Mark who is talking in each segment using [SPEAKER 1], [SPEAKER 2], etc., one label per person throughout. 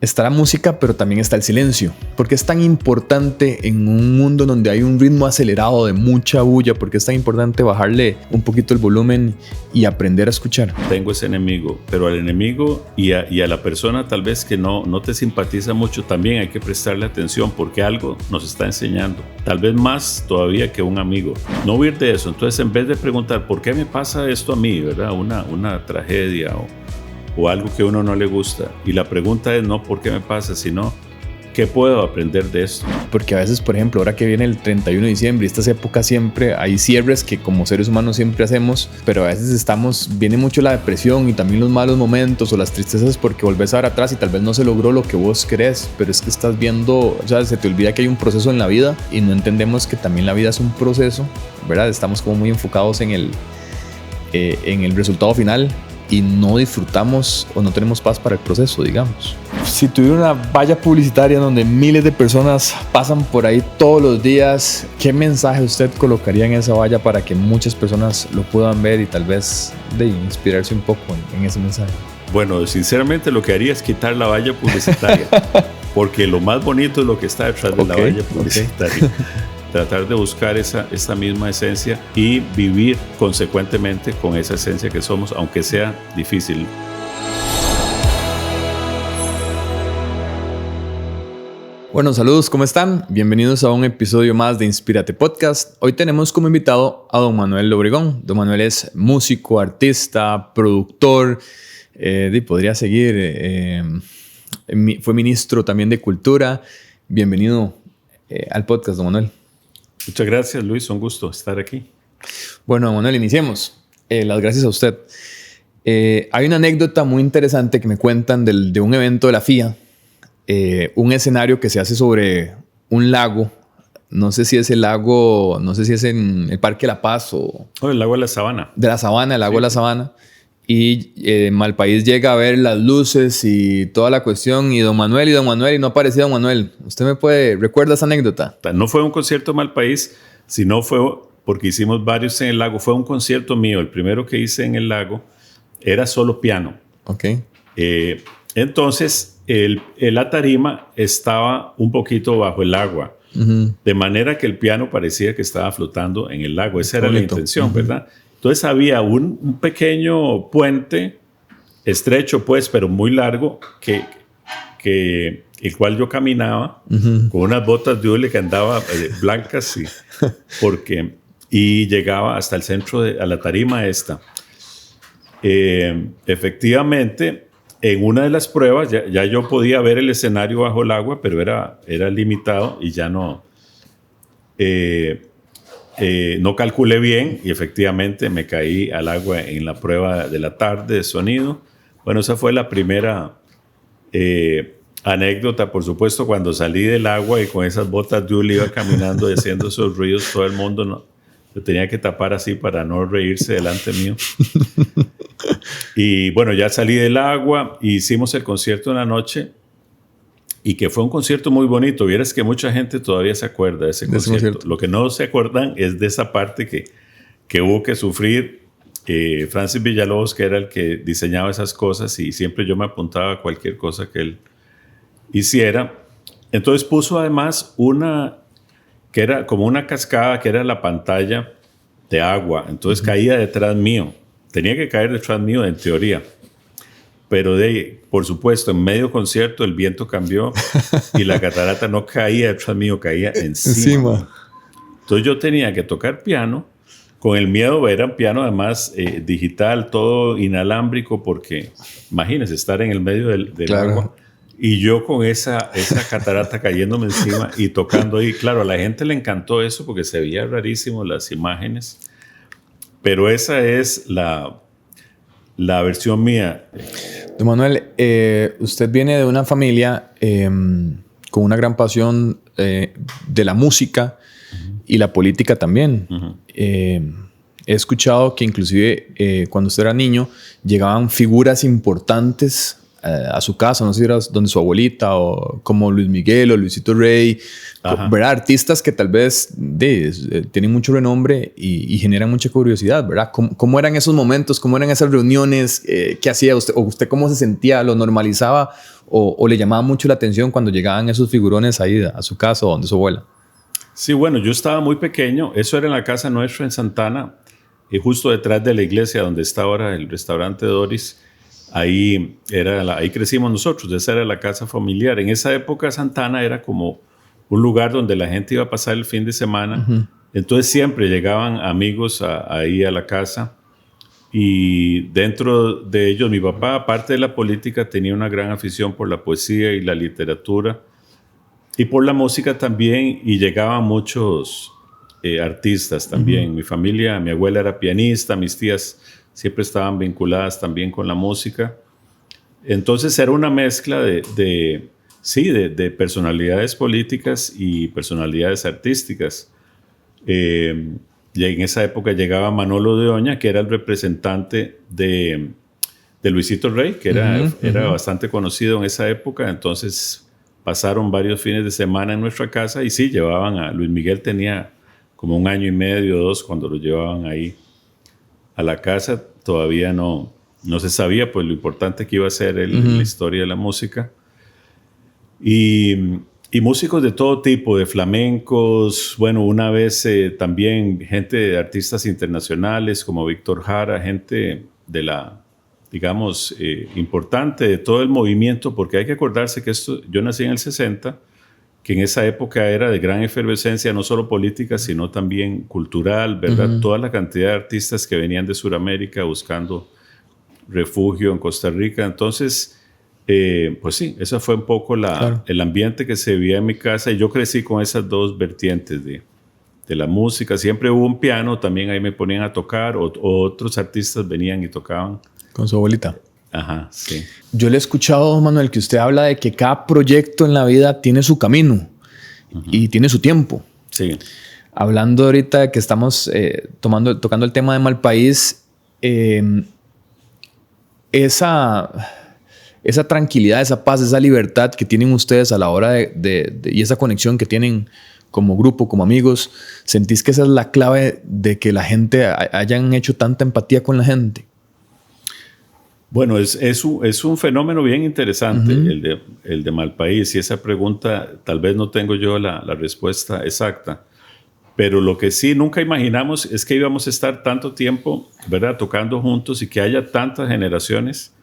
[SPEAKER 1] está la música, pero también está el silencio. ¿Por qué es tan importante en un mundo donde hay un ritmo acelerado de mucha bulla? ¿Por qué es tan importante bajarle un poquito el volumen y aprender a escuchar?
[SPEAKER 2] Tengo ese enemigo, pero al enemigo y a la persona tal vez que no te simpatiza mucho, también hay que prestarle atención porque algo nos está enseñando. Tal vez más todavía que un amigo. No huir de eso. Entonces, en vez de preguntar, ¿por qué me pasa esto a mí? ¿Verdad? Una tragedia o algo que a uno no le gusta. Y la pregunta es no por qué me pasa, sino ¿qué puedo aprender de esto?
[SPEAKER 1] Porque a veces, por ejemplo, ahora que viene el 31 de diciembre, estas épocas siempre hay cierres que como seres humanos siempre hacemos, pero a veces viene mucho la depresión y también los malos momentos o las tristezas porque volvés a ver atrás y tal vez no se logró lo que vos querés, pero es que estás viendo, o sea, se te olvida que hay un proceso en la vida y no entendemos que también la vida es un proceso, ¿verdad? Estamos como muy enfocados en el resultado final y no disfrutamos o no tenemos paz para el proceso, digamos. Si tuviera una valla publicitaria donde miles de personas pasan por ahí todos los días, ¿qué mensaje usted colocaría en esa valla para que muchas personas lo puedan ver y tal vez inspirarse un poco en ese mensaje?
[SPEAKER 2] Bueno, sinceramente lo que haría es quitar la valla publicitaria, porque lo más bonito es lo que está detrás de la valla publicitaria. Tratar de buscar esa misma esencia y vivir consecuentemente con esa esencia que somos, aunque sea difícil.
[SPEAKER 1] Bueno, saludos, ¿cómo están? Bienvenidos a un episodio más de Inspírate Podcast. Hoy tenemos como invitado a don Manuel Obregón. Don Manuel es músico, artista, productor, podría seguir, fue ministro también de Cultura. Bienvenido al podcast, don Manuel.
[SPEAKER 2] Muchas gracias, Luis. Un gusto estar aquí.
[SPEAKER 1] Bueno, Manuel, iniciemos. Las gracias a usted. Hay una anécdota muy interesante que me cuentan de un evento de la FIA. Un escenario que se hace sobre un lago. No sé si es el lago, no sé si es en el Parque La Paz o...
[SPEAKER 2] el lago de la Sabana.
[SPEAKER 1] De la Sabana, el lago de la Sabana. Y Malpaís llega a ver las luces y toda la cuestión. Y don Manuel, y no aparecía don Manuel. ¿Usted recuerda esa anécdota?
[SPEAKER 2] No fue un concierto de Malpaís, sino fue porque hicimos varios en el lago. Fue un concierto mío. El primero que hice en el lago era solo piano.
[SPEAKER 1] Ok.
[SPEAKER 2] Entonces, la tarima estaba un poquito bajo el agua. Uh-huh. De manera que el piano parecía que estaba flotando en el lago. Esa era la intención, uh-huh. ¿Verdad? Entonces había un pequeño puente, estrecho pues, pero muy largo, el cual yo caminaba uh-huh. con unas botas de hule que andaba blancas y llegaba hasta el centro, a la tarima esta. Efectivamente, en una de las pruebas ya yo podía ver el escenario bajo el agua, pero era limitado y ya no calculé bien y efectivamente me caí al agua en la prueba de la tarde de sonido. Bueno, esa fue la primera anécdota. Por supuesto, cuando salí del agua y con esas botas de hule iba caminando y haciendo esos ruidos, todo el mundo yo tenía que tapar así para no reírse delante mío. Y bueno, ya salí del agua e hicimos el concierto en la noche. Y que fue un concierto muy bonito. Vieras que mucha gente todavía se acuerda de ese concierto. Lo que no se acuerdan es de esa parte que hubo que sufrir. Francis Villalobos, que era el que diseñaba esas cosas, y siempre yo me apuntaba a cualquier cosa que él hiciera. Entonces puso además que era como una cascada, que era la pantalla de agua. Entonces caía detrás mío. Tenía que caer detrás mío en teoría. Pero por supuesto, en medio concierto el viento cambió y la catarata no caía detrás mío, caía encima. Entonces yo tenía que tocar piano, con el miedo, era un piano además digital, todo inalámbrico, porque imagínense estar en el medio del claro. agua y yo con esa catarata cayéndome encima y tocando ahí. Claro, a la gente le encantó eso porque se veía rarísimo las imágenes, pero esa es la versión mía.
[SPEAKER 1] Don Manuel, usted viene de una familia con una gran pasión de la música uh-huh. y la política también. Uh-huh. He escuchado que inclusive cuando usted era niño llegaban figuras importantes a su casa, no sé si era donde su abuelita o como Luis Miguel o Luisito Rey, ¿verdad? Artistas que tal vez tienen mucho renombre y generan mucha curiosidad, ¿verdad? ¿Cómo eran esos momentos? ¿Cómo eran esas reuniones? ¿Qué hacía usted? ¿O usted cómo se sentía? ¿Lo normalizaba o le llamaba mucho la atención cuando llegaban esos figurones ahí a su casa o donde su abuela?
[SPEAKER 2] Sí, bueno, yo estaba muy pequeño. Eso era en la casa nuestra en Santana, y justo detrás de la iglesia donde está ahora el restaurante Doris. Ahí crecimos nosotros. Esa era la casa familiar. En esa época Santana era como un lugar donde la gente iba a pasar el fin de semana. Uh-huh. Entonces siempre llegaban amigos ahí a la casa. Y dentro de ellos, mi papá, aparte de la política, tenía una gran afición por la poesía y la literatura y por la música también, y llegaban muchos artistas también. Uh-huh. Mi familia, mi abuela era pianista, mis tías siempre estaban vinculadas también con la música. Entonces era una mezcla de personalidades políticas y personalidades artísticas. Y en esa época llegaba Manolo de Oña, que era el representante de Luisito Rey, que era bastante conocido en esa época. Entonces pasaron varios fines de semana en nuestra casa y sí, llevaban a Luis Miguel. Tenía como 1 año y medio, 2, cuando lo llevaban ahí a la casa. Todavía no se sabía pues lo importante que iba a ser en la historia de la música. Y músicos de todo tipo, de flamencos, bueno, una vez también gente de artistas internacionales como Víctor Jara, gente de la, digamos, importante de todo el movimiento, porque hay que acordarse que yo nací en el 60, que en esa época era de gran efervescencia, no solo política, sino también cultural, ¿verdad? Uh-huh. Toda la cantidad de artistas que venían de Sudamérica buscando refugio en Costa Rica. Entonces, pues sí, ese fue un poco el ambiente que se vivía en mi casa, y yo crecí con esas dos vertientes de la música. Siempre hubo un piano, también ahí me ponían a tocar, o otros artistas venían y tocaban.
[SPEAKER 1] Con su abuelita.
[SPEAKER 2] Ajá, sí.
[SPEAKER 1] Yo le he escuchado, Manuel, que usted habla de que cada proyecto en la vida tiene su camino y tiene su tiempo.
[SPEAKER 2] Sí.
[SPEAKER 1] Hablando ahorita de que estamos tocando el tema de Malpaís, esa tranquilidad, esa paz, esa libertad que tienen ustedes a la hora y esa conexión que tienen como grupo, como amigos, ¿sentís que esa es la clave de que la gente hayan hecho tanta empatía con la gente?
[SPEAKER 2] Bueno, es un fenómeno bien interesante, uh-huh, el de Malpaís, y esa pregunta tal vez no tengo yo la respuesta exacta, pero lo que sí nunca imaginamos es que íbamos a estar tanto tiempo, ¿verdad?, tocando juntos, y que haya tantas generaciones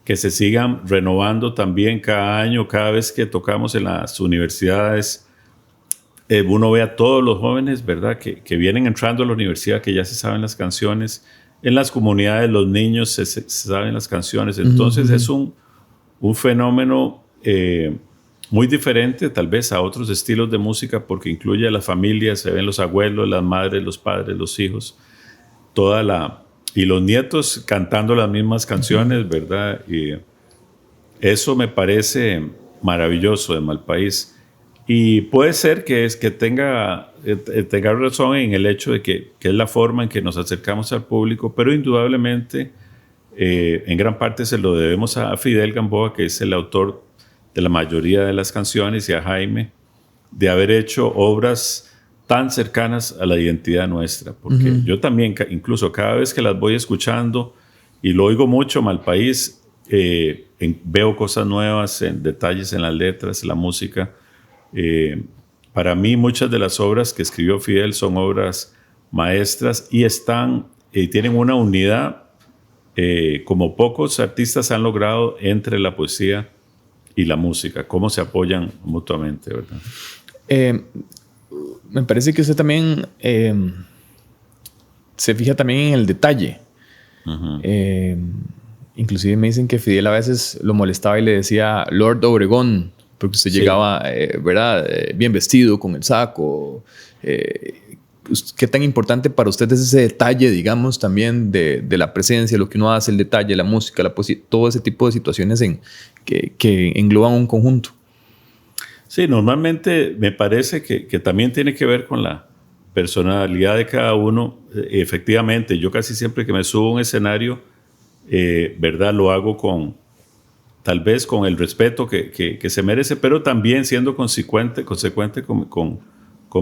[SPEAKER 2] que se sigan renovando también cada año. Cada vez que tocamos en las universidades, uno ve a todos los jóvenes, ¿verdad?, que vienen entrando a la universidad, que ya se saben las canciones. En las comunidades los niños se saben las canciones. Entonces, uh-huh, es un fenómeno muy diferente tal vez a otros estilos de música, porque incluye a las familias, se ven los abuelos, las madres, los padres, los hijos, y los nietos cantando las mismas canciones, ¿verdad? Y eso me parece maravilloso de Malpaís. Y puede ser que tenga razón en el hecho de que es la forma en que nos acercamos al público, pero indudablemente en gran parte se lo debemos a Fidel Gamboa, que es el autor de la mayoría de las canciones, y a Jaime, de haber hecho obras tan cercanas a la identidad nuestra, porque uh-huh, yo también, incluso cada vez que las voy escuchando, y lo oigo mucho, Malpaís, veo cosas nuevas, detalles en las letras, en la música. Para mí muchas de las obras que escribió Fidel son obras maestras, y tienen una unidad como pocos artistas han logrado entre la poesía y la música, cómo se apoyan mutuamente, ¿verdad?
[SPEAKER 1] Me parece que usted también se fija también en el detalle. Uh-huh. Inclusive me dicen que Fidel a veces lo molestaba y le decía Lord Obregón, porque usted llegaba, ¿verdad?, bien vestido, con el saco. ¿Qué tan importante para usted es ese detalle, digamos, también de la presencia, lo que uno hace, el detalle, la música, la poesía, todo ese tipo de situaciones que engloban un conjunto?
[SPEAKER 2] Sí, normalmente me parece que también tiene que ver con la personalidad de cada uno. Efectivamente, yo casi siempre que me subo a un escenario, ¿verdad?, lo hago tal vez con el respeto que se merece, pero también siendo consecuente con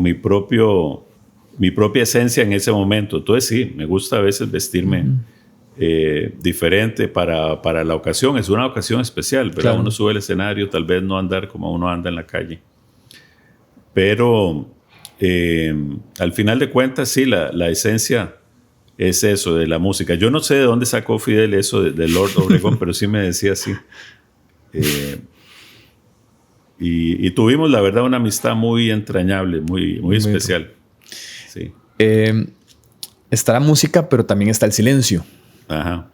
[SPEAKER 2] mi propia esencia en ese momento. Entonces sí, me gusta a veces vestirme diferente para la ocasión. Es una ocasión especial, ¿verdad?
[SPEAKER 1] Claro.
[SPEAKER 2] Uno sube al escenario, tal vez no andar como uno anda en la calle. Pero al final de cuentas, sí, la esencia es eso de la música. Yo no sé de dónde sacó Fidel eso de Lord Obregón, pero sí me decía así. Y tuvimos, la verdad, una amistad muy entrañable, muy especial. Sí.
[SPEAKER 1] Está la música, pero también está el silencio.
[SPEAKER 2] Ajá.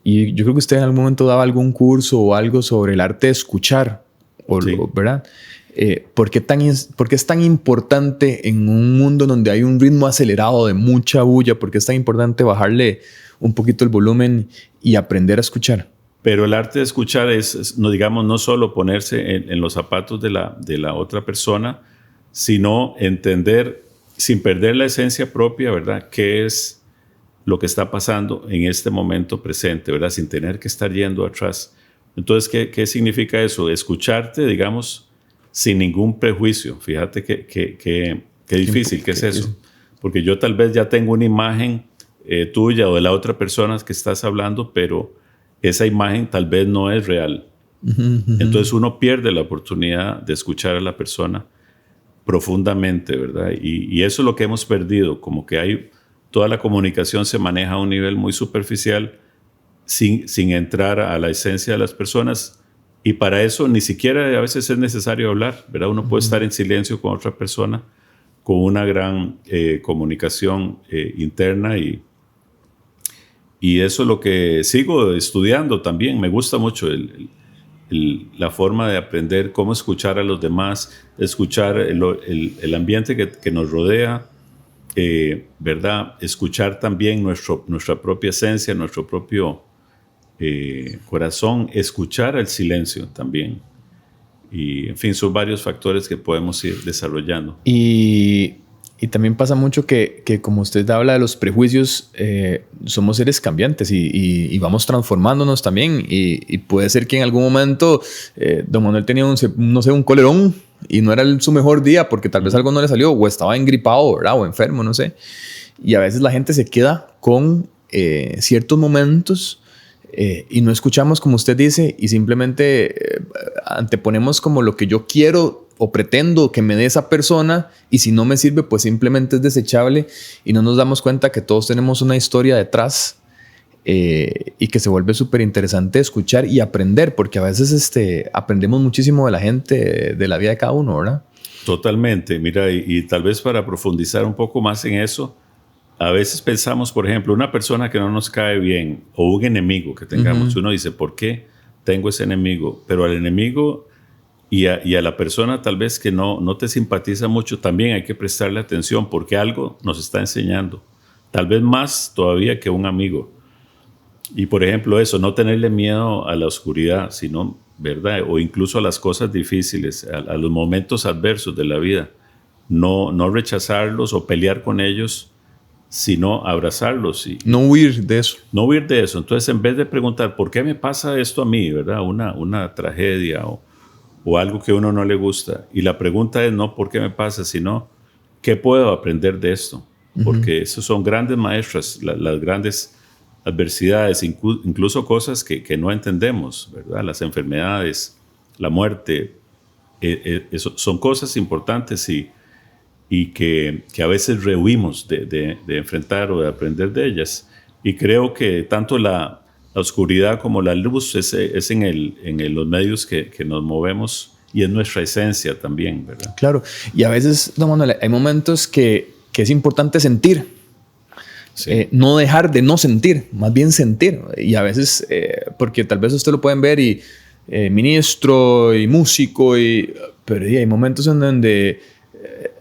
[SPEAKER 1] Y yo creo que usted en algún momento daba algún curso o algo sobre el arte de escuchar,
[SPEAKER 2] Sí.
[SPEAKER 1] ¿verdad? ¿Por qué es tan importante en un mundo donde hay un ritmo acelerado de mucha bulla? ¿Por qué es tan importante bajarle un poquito el volumen y aprender a escuchar?
[SPEAKER 2] Pero el arte de escuchar no, digamos, no solo ponerse en los zapatos de la otra persona, sino entender, sin perder la esencia propia, ¿verdad? ¿Qué es lo que está pasando en este momento presente, ¿verdad? Sin tener que estar yendo atrás. Entonces, ¿qué significa eso? Escucharte, digamos, sin ningún prejuicio. Fíjate qué difícil que es eso. Porque yo tal vez ya tengo una imagen tuya o de la otra persona que estás hablando, pero esa imagen tal vez no es real. Entonces uno pierde la oportunidad de escuchar a la persona profundamente, ¿verdad? Y eso es lo que hemos perdido, como que toda la comunicación se maneja a un nivel muy superficial sin entrar a la esencia de las personas, y para eso ni siquiera a veces es necesario hablar, ¿verdad? Uno puede estar en silencio con otra persona con una gran comunicación interna, y eso es lo que sigo estudiando también. Me gusta mucho la forma de aprender cómo escuchar a los demás, escuchar el ambiente que nos rodea, ¿verdad? Escuchar también nuestra propia esencia, nuestro propio corazón, escuchar el silencio también. Y, en fin, son varios factores que podemos ir desarrollando.
[SPEAKER 1] Y también pasa mucho que como usted habla de los prejuicios, somos seres cambiantes y vamos transformándonos también. Y puede ser que en algún momento don Manuel tenía un colerón y no era su mejor día porque tal vez algo no le salió, o estaba engripado, ¿verdad? O enfermo, no sé. Y a veces la gente se queda con ciertos momentos y no escuchamos, como usted dice, y simplemente anteponemos como lo que yo quiero o pretendo que me dé esa persona, y si no me sirve, pues simplemente es desechable, y no nos damos cuenta que todos tenemos una historia detrás, y que se vuelve súper interesante escuchar y aprender, porque a veces aprendemos muchísimo de la gente, de la vida de cada uno, ¿verdad?
[SPEAKER 2] Totalmente. Mira, y tal vez para profundizar un poco más en eso, a veces pensamos, por ejemplo, una persona que no nos cae bien o un enemigo que tengamos. Uno dice, ¿por qué tengo ese enemigo? Pero al enemigo y a la persona tal vez que no te simpatiza mucho, también hay que prestarle atención, porque algo nos está enseñando. Tal vez más todavía que un amigo. Y, por ejemplo, eso, no tenerle miedo a la oscuridad, sino, ¿verdad? O incluso a las cosas difíciles, a los momentos adversos de la vida. No rechazarlos o pelear con ellos, sino abrazarlos.
[SPEAKER 1] No huir de eso.
[SPEAKER 2] No huir de eso. Entonces, en vez de preguntar, ¿por qué me pasa esto a mí? ¿Verdad? Una tragedia o algo que a uno no le gusta. Y la pregunta es no ¿por qué me pasa? Sino, ¿qué puedo aprender de esto? Porque esos son grandes maestras, las grandes adversidades, incluso cosas que no entendemos, ¿verdad? Las enfermedades, la muerte, eso son cosas importantes y que a veces rehuimos de enfrentar o de aprender de ellas. Y creo que tanto la oscuridad como la luz es en los medios que nos movemos, y es nuestra esencia también, ¿verdad?
[SPEAKER 1] Claro. Y a veces, don Manuel, hay momentos que es importante sentir. Sí. No dejar de no sentir, más bien sentir. Y a veces, porque tal vez usted lo pueden ver y ministro y músico, pero hay momentos en donde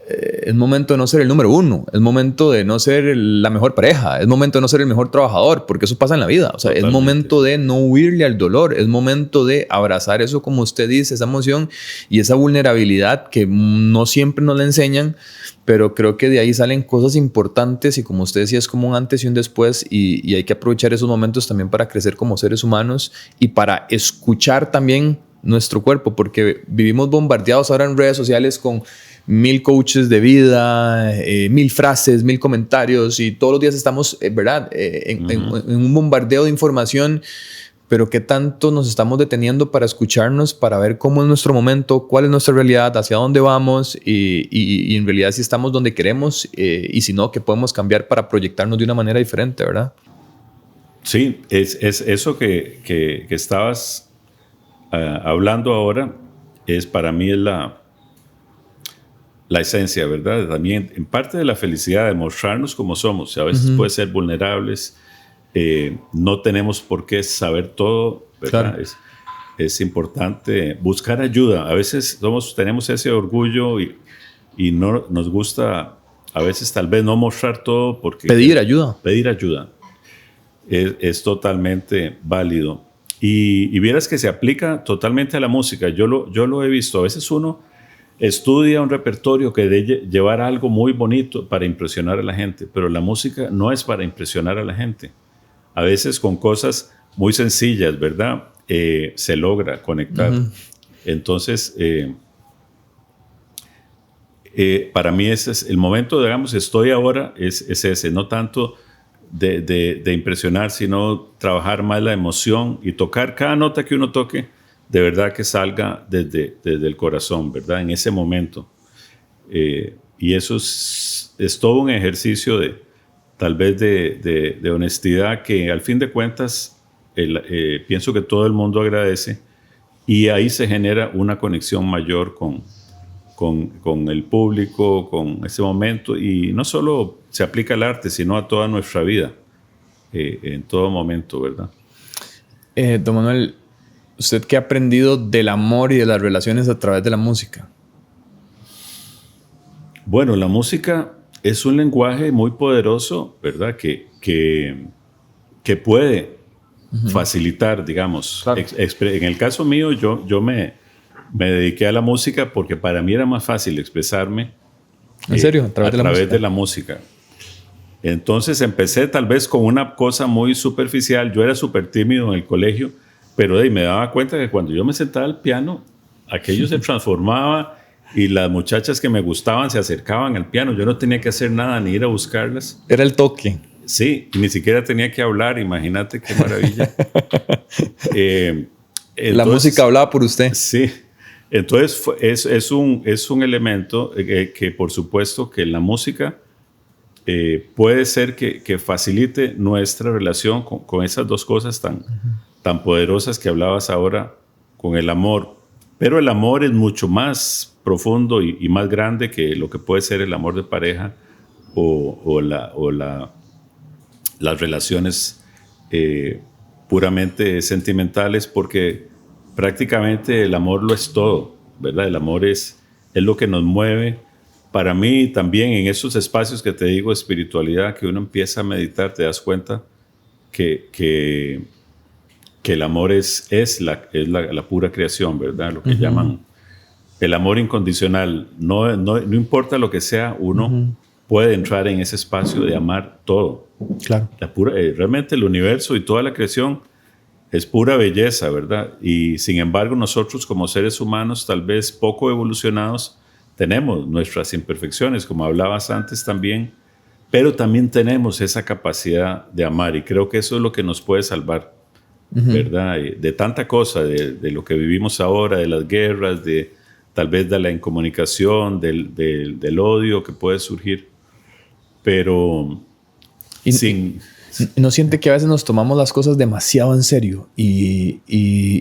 [SPEAKER 1] es momento de no ser el número uno, es momento de no ser la mejor pareja, es momento de no ser el mejor trabajador, porque eso pasa en la vida. O sea, totalmente. Es momento de no huirle al dolor, es momento de abrazar eso, como usted dice, esa emoción y esa vulnerabilidad que no siempre nos la enseñan, pero creo que de ahí salen cosas importantes, y como usted decía, es como un antes y un después, y hay que aprovechar esos momentos también para crecer como seres humanos y para escuchar también nuestro cuerpo, porque vivimos bombardeados ahora en redes sociales con 1000 coaches de vida, 1000 frases, 1000 comentarios y todos los días estamos, ¿verdad? En un bombardeo de información, pero ¿qué tanto nos estamos deteniendo para escucharnos, para ver cómo es nuestro momento, cuál es nuestra realidad, hacia dónde vamos y en realidad si estamos donde queremos y si no, qué podemos cambiar para proyectarnos de una manera diferente, ¿verdad?
[SPEAKER 2] Sí, es eso que estabas hablando ahora, para mí es la esencia, ¿verdad? También en parte de la felicidad de mostrarnos como somos. A veces puede ser vulnerables, no tenemos por qué saber todo, ¿verdad? Claro. Es importante buscar ayuda. A veces tenemos ese orgullo y no nos gusta a veces tal vez no mostrar todo porque...
[SPEAKER 1] Pedir ayuda.
[SPEAKER 2] Pedir ayuda. Es totalmente válido. Y vieras que se aplica totalmente a la música. Yo lo he visto. A veces uno estudia un repertorio que debe llevar algo muy bonito para impresionar a la gente, pero la música no es para impresionar a la gente. A veces con cosas muy sencillas, ¿verdad? Se logra conectar. Entonces, para mí ese es el momento, digamos, estoy ahora, es ese, no tanto de impresionar, sino trabajar más la emoción y tocar cada nota que uno toque, de verdad que salga desde el corazón, ¿verdad? En ese momento. Y eso es todo un ejercicio tal vez de honestidad que al fin de cuentas pienso que todo el mundo agradece y ahí se genera una conexión mayor con el público, con ese momento y no solo se aplica al arte, sino a toda nuestra vida, en todo momento, ¿verdad?
[SPEAKER 1] Don Manuel, ¿usted qué ha aprendido del amor y de las relaciones a través de la música?
[SPEAKER 2] Bueno, la música es un lenguaje muy poderoso, ¿verdad? Que puede facilitar, digamos. Claro. En el caso mío, yo me dediqué a la música porque para mí era más fácil expresarme.
[SPEAKER 1] ¿En serio? A través
[SPEAKER 2] de la música. Entonces empecé tal vez con una cosa muy superficial. Yo era súper tímido en el colegio, pero me daba cuenta que cuando yo me sentaba al piano, aquello se transformaba y las muchachas que me gustaban se acercaban al piano. Yo no tenía que hacer nada ni ir a buscarlas.
[SPEAKER 1] Era el toque.
[SPEAKER 2] Sí, y ni siquiera tenía que hablar. Imagínate qué maravilla. Entonces,
[SPEAKER 1] la música hablaba por usted.
[SPEAKER 2] Sí. Entonces es un elemento que por supuesto que la música puede ser que facilite nuestra relación con esas dos cosas tan poderosas que hablabas ahora, con el amor. Pero el amor es mucho más profundo y más grande que lo que puede ser el amor de pareja o las relaciones puramente sentimentales, porque prácticamente el amor lo es todo, ¿verdad? El amor es lo que nos mueve. Para mí también en esos espacios que te digo, espiritualidad, que uno empieza a meditar, te das cuenta que el amor es la pura creación, ¿verdad? Lo que llaman el amor incondicional. No importa lo que sea, uno puede entrar en ese espacio de amar todo.
[SPEAKER 1] Claro.
[SPEAKER 2] Realmente el universo y toda la creación es pura belleza, ¿verdad? Y sin embargo nosotros como seres humanos, tal vez poco evolucionados, tenemos nuestras imperfecciones, como hablabas antes también, pero también tenemos esa capacidad de amar y creo que eso es lo que nos puede salvar, ¿verdad? De tanta cosa, de lo que vivimos ahora, de las guerras, tal vez de la incomunicación, del odio que puede surgir, pero
[SPEAKER 1] ¿No siente que a veces nos tomamos las cosas demasiado en serio y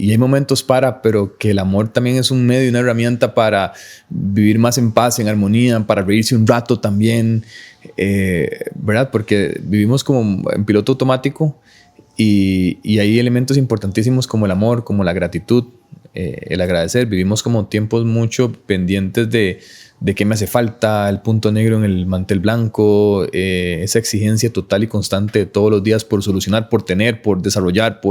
[SPEAKER 1] hay momentos pero que el amor también es un medio y una herramienta para vivir más en paz, en armonía, para reírse un rato también, ¿verdad? Porque vivimos como en piloto automático y hay elementos importantísimos como el amor, como la gratitud, el agradecer. Vivimos como tiempos mucho pendientes de qué me hace falta, el punto negro en el mantel blanco, esa exigencia total y constante de todos los días por solucionar, por tener, por desarrollar,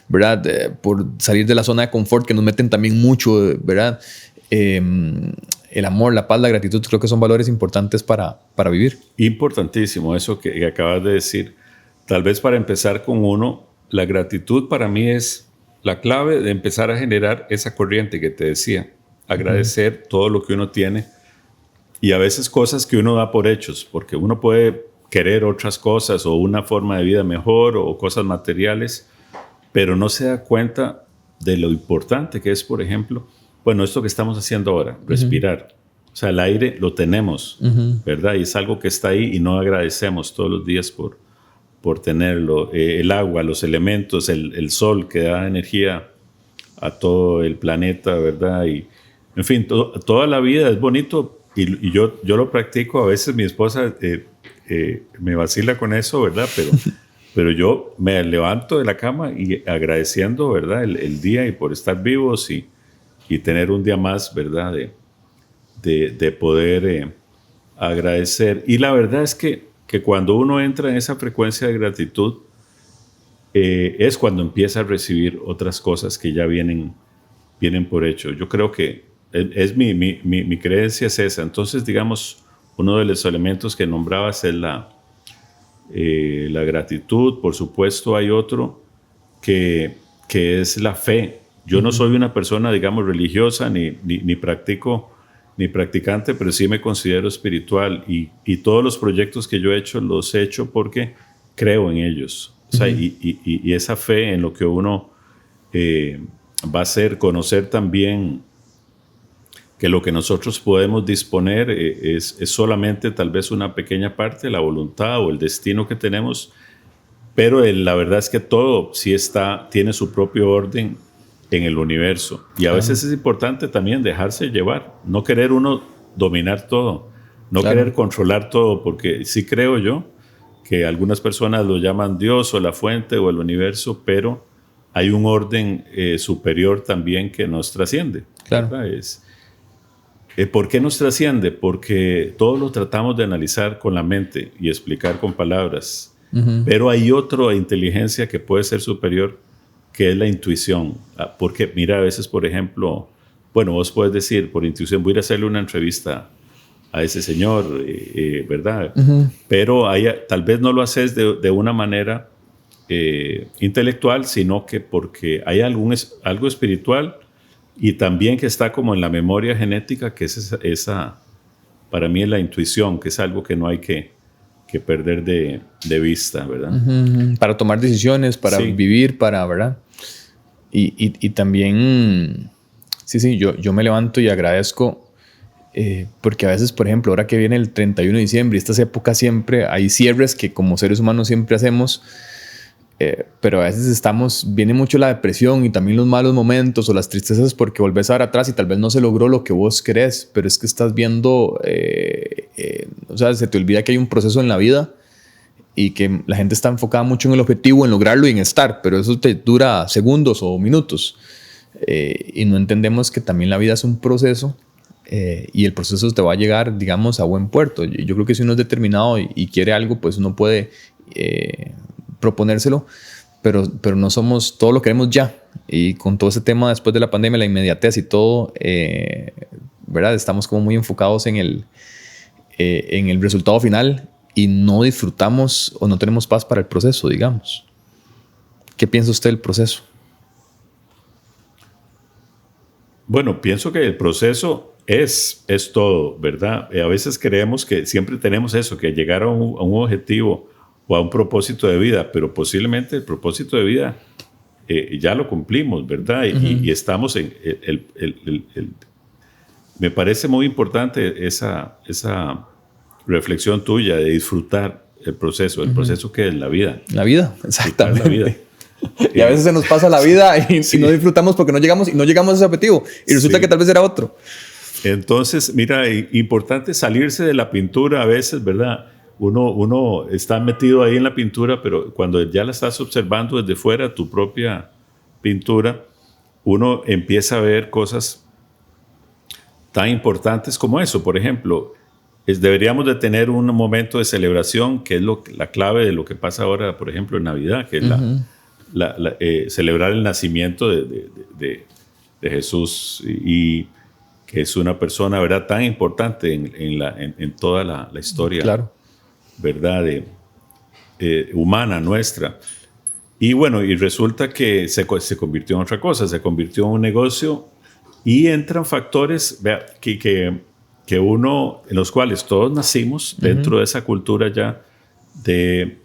[SPEAKER 1] ¿verdad? Por salir de la zona de confort que nos meten también mucho, ¿verdad? El amor, la paz, la gratitud, creo que son valores importantes para vivir.
[SPEAKER 2] Importantísimo eso que acabas de decir. Tal vez para empezar con uno, la gratitud para mí es la clave de empezar a generar esa corriente que te decía. Agradecer todo lo que uno tiene. y a veces cosas que uno da por hechos, porque uno puede querer otras cosas o una forma de vida mejor o cosas materiales, pero no se da cuenta de lo importante que es, por ejemplo, bueno, esto que estamos haciendo ahora, respirar. O sea, el aire lo tenemos, ¿verdad? Y es algo que está ahí y no agradecemos todos los días por tenerlo. El agua, los elementos, el sol que da energía a todo el planeta, ¿verdad? Y, en fin, toda la vida es bonito y yo lo practico. A veces mi esposa me vacila con eso, ¿verdad? Pero yo me levanto de la cama y agradeciendo, ¿verdad? El día y por estar vivos y tener un día más, ¿verdad? De poder agradecer. Y la verdad es que cuando uno entra en esa frecuencia de gratitud, es cuando empieza a recibir otras cosas que ya vienen por hecho. Yo creo que es mi creencia es esa. Entonces, digamos, uno de los elementos que nombrabas es la gratitud. Por supuesto, hay otro que es la fe. Yo no soy una persona, digamos, religiosa, ni practicante, pero sí me considero espiritual y todos los proyectos que yo he hecho los he hecho porque creo en ellos. O sea, y esa fe en lo que uno va a hacer, conocer también que lo que nosotros podemos disponer es solamente tal vez una pequeña parte, la voluntad o el destino que tenemos, pero la verdad es que todo sí tiene su propio orden en el universo. Y a veces es importante también dejarse llevar, no querer uno dominar todo, no querer controlar todo, porque sí creo yo que algunas personas lo llaman Dios o la fuente o el universo, pero hay un orden superior también que nos trasciende.
[SPEAKER 1] Claro.
[SPEAKER 2] ¿Por qué nos trasciende? Porque todo lo tratamos de analizar con la mente y explicar con palabras, pero hay otra inteligencia que puede ser superior, que es la intuición. Porque mira, a veces, por ejemplo, bueno, vos puedes decir por intuición, voy a ir a hacerle una entrevista a ese señor, ¿verdad? Pero tal vez no lo haces de una manera intelectual, sino que porque hay algo espiritual y también que está como en la memoria genética, que es esa para mí es la intuición, que es algo que no hay que perder de vista, ¿verdad?
[SPEAKER 1] Para tomar decisiones, para vivir, ¿verdad? Y también, sí, yo me levanto y agradezco, porque a veces, por ejemplo, ahora que viene el 31 de diciembre, estas épocas siempre hay cierres que como seres humanos siempre hacemos, pero a veces viene mucho la depresión y también los malos momentos o las tristezas porque volvés a ver atrás y tal vez no se logró lo que vos querés, pero es que estás viendo, o sea, se te olvida que hay un proceso en la vida y que la gente está enfocada mucho en el objetivo, en lograrlo y en estar, pero eso te dura segundos o minutos, y no entendemos que también la vida es un proceso, y el proceso te va a llegar, digamos, a buen puerto. Yo creo que si uno es determinado y quiere algo, pues uno puede proponérselo, pero no somos, todo lo queremos ya, y con todo ese tema después de la pandemia, la inmediatez y todo, ¿verdad? Estamos como muy enfocados en el resultado final y no disfrutamos o no tenemos paz para el proceso, digamos. ¿Qué piensa usted del proceso?
[SPEAKER 2] Bueno, pienso que el proceso es todo, ¿verdad? A veces creemos que siempre tenemos eso, que llegar a un objetivo o a un propósito de vida, pero posiblemente el propósito de vida ya lo cumplimos, ¿verdad? Y estamos en me parece muy importante esa reflexión tuya de disfrutar el proceso que es la vida.
[SPEAKER 1] La vida, exactamente.
[SPEAKER 2] La vida.
[SPEAKER 1] Y a veces se nos pasa la vida y no disfrutamos porque no llegamos a ese objetivo y resulta que tal vez era otro.
[SPEAKER 2] Entonces, mira, importante salirse de la pintura a veces, ¿verdad? Uno está metido ahí en la pintura, pero cuando ya la estás observando desde fuera, tu propia pintura, uno empieza a ver cosas tan importantes como eso. Por ejemplo, deberíamos de tener un momento de celebración, que es la clave de lo que pasa ahora, por ejemplo, en Navidad, que es celebrar el nacimiento de Jesús, y que es una persona, ¿verdad?, tan importante en toda la historia,
[SPEAKER 1] claro,
[SPEAKER 2] ¿verdad?, humana nuestra. Y bueno, y resulta que se convirtió en otra cosa, se convirtió en un negocio y entran factores que en los cuales todos nacimos dentro de esa cultura ya de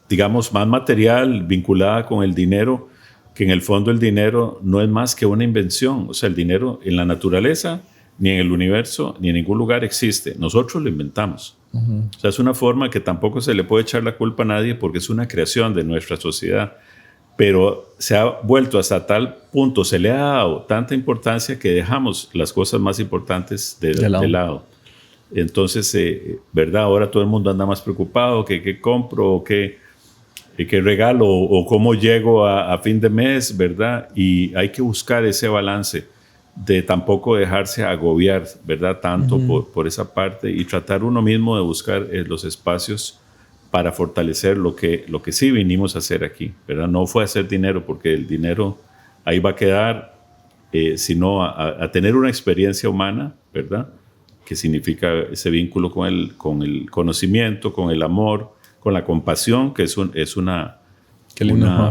[SPEAKER 2] digamos, más material vinculada con el dinero, que en el fondo el dinero no es más que una invención. O sea, el dinero en la naturaleza, ni en el universo, ni en ningún lugar existe. Nosotros lo inventamos. O sea, es una forma que tampoco se le puede echar la culpa a nadie porque es una creación de nuestra sociedad. Pero se ha vuelto hasta tal punto, se le ha dado tanta importancia que dejamos las cosas más importantes de lado. Entonces, ¿verdad? Ahora todo el mundo anda más preocupado que qué compro o qué regalo o cómo llego a fin de mes, ¿verdad? Y hay que buscar ese balance de tampoco dejarse agobiar, ¿verdad? Tanto por esa parte y tratar uno mismo de buscar los espacios para fortalecer lo que sí vinimos a hacer aquí, ¿verdad? No fue hacer dinero, porque el dinero ahí va a quedar, sino a tener una experiencia humana, ¿verdad? Que significa ese vínculo con el conocimiento, con el amor, con la compasión, que es una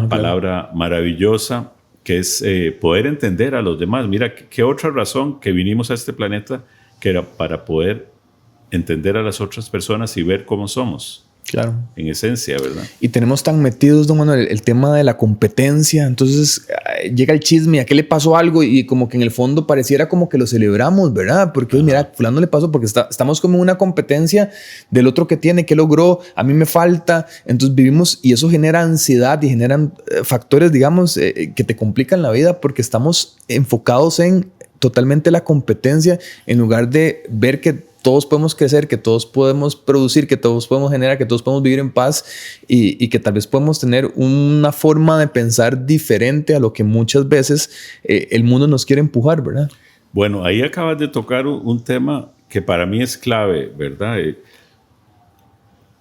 [SPEAKER 2] palabra maravillosa, que es poder entender a los demás. Mira, qué otra razón que vinimos a este planeta que era para poder entender a las otras personas y ver cómo somos.
[SPEAKER 1] Claro.
[SPEAKER 2] En esencia, ¿verdad?
[SPEAKER 1] Y tenemos tan metidos, don Manuel, el tema de la competencia. Entonces llega el chisme, ¿a qué le pasó algo? Y como que en el fondo pareciera como que lo celebramos, ¿verdad? Porque mira, fulano le pasó porque estamos como en una competencia del otro que tiene, que logró, a mí me falta. Entonces vivimos y eso genera ansiedad y generan factores, digamos, que te complican la vida porque estamos enfocados en totalmente la competencia en lugar de ver que todos podemos crecer, que todos podemos producir, que todos podemos generar, que todos podemos vivir en paz y que tal vez podemos tener una forma de pensar diferente a lo que muchas veces el mundo nos quiere empujar, ¿verdad?
[SPEAKER 2] Bueno, ahí acabas de tocar un tema que para mí es clave, ¿verdad?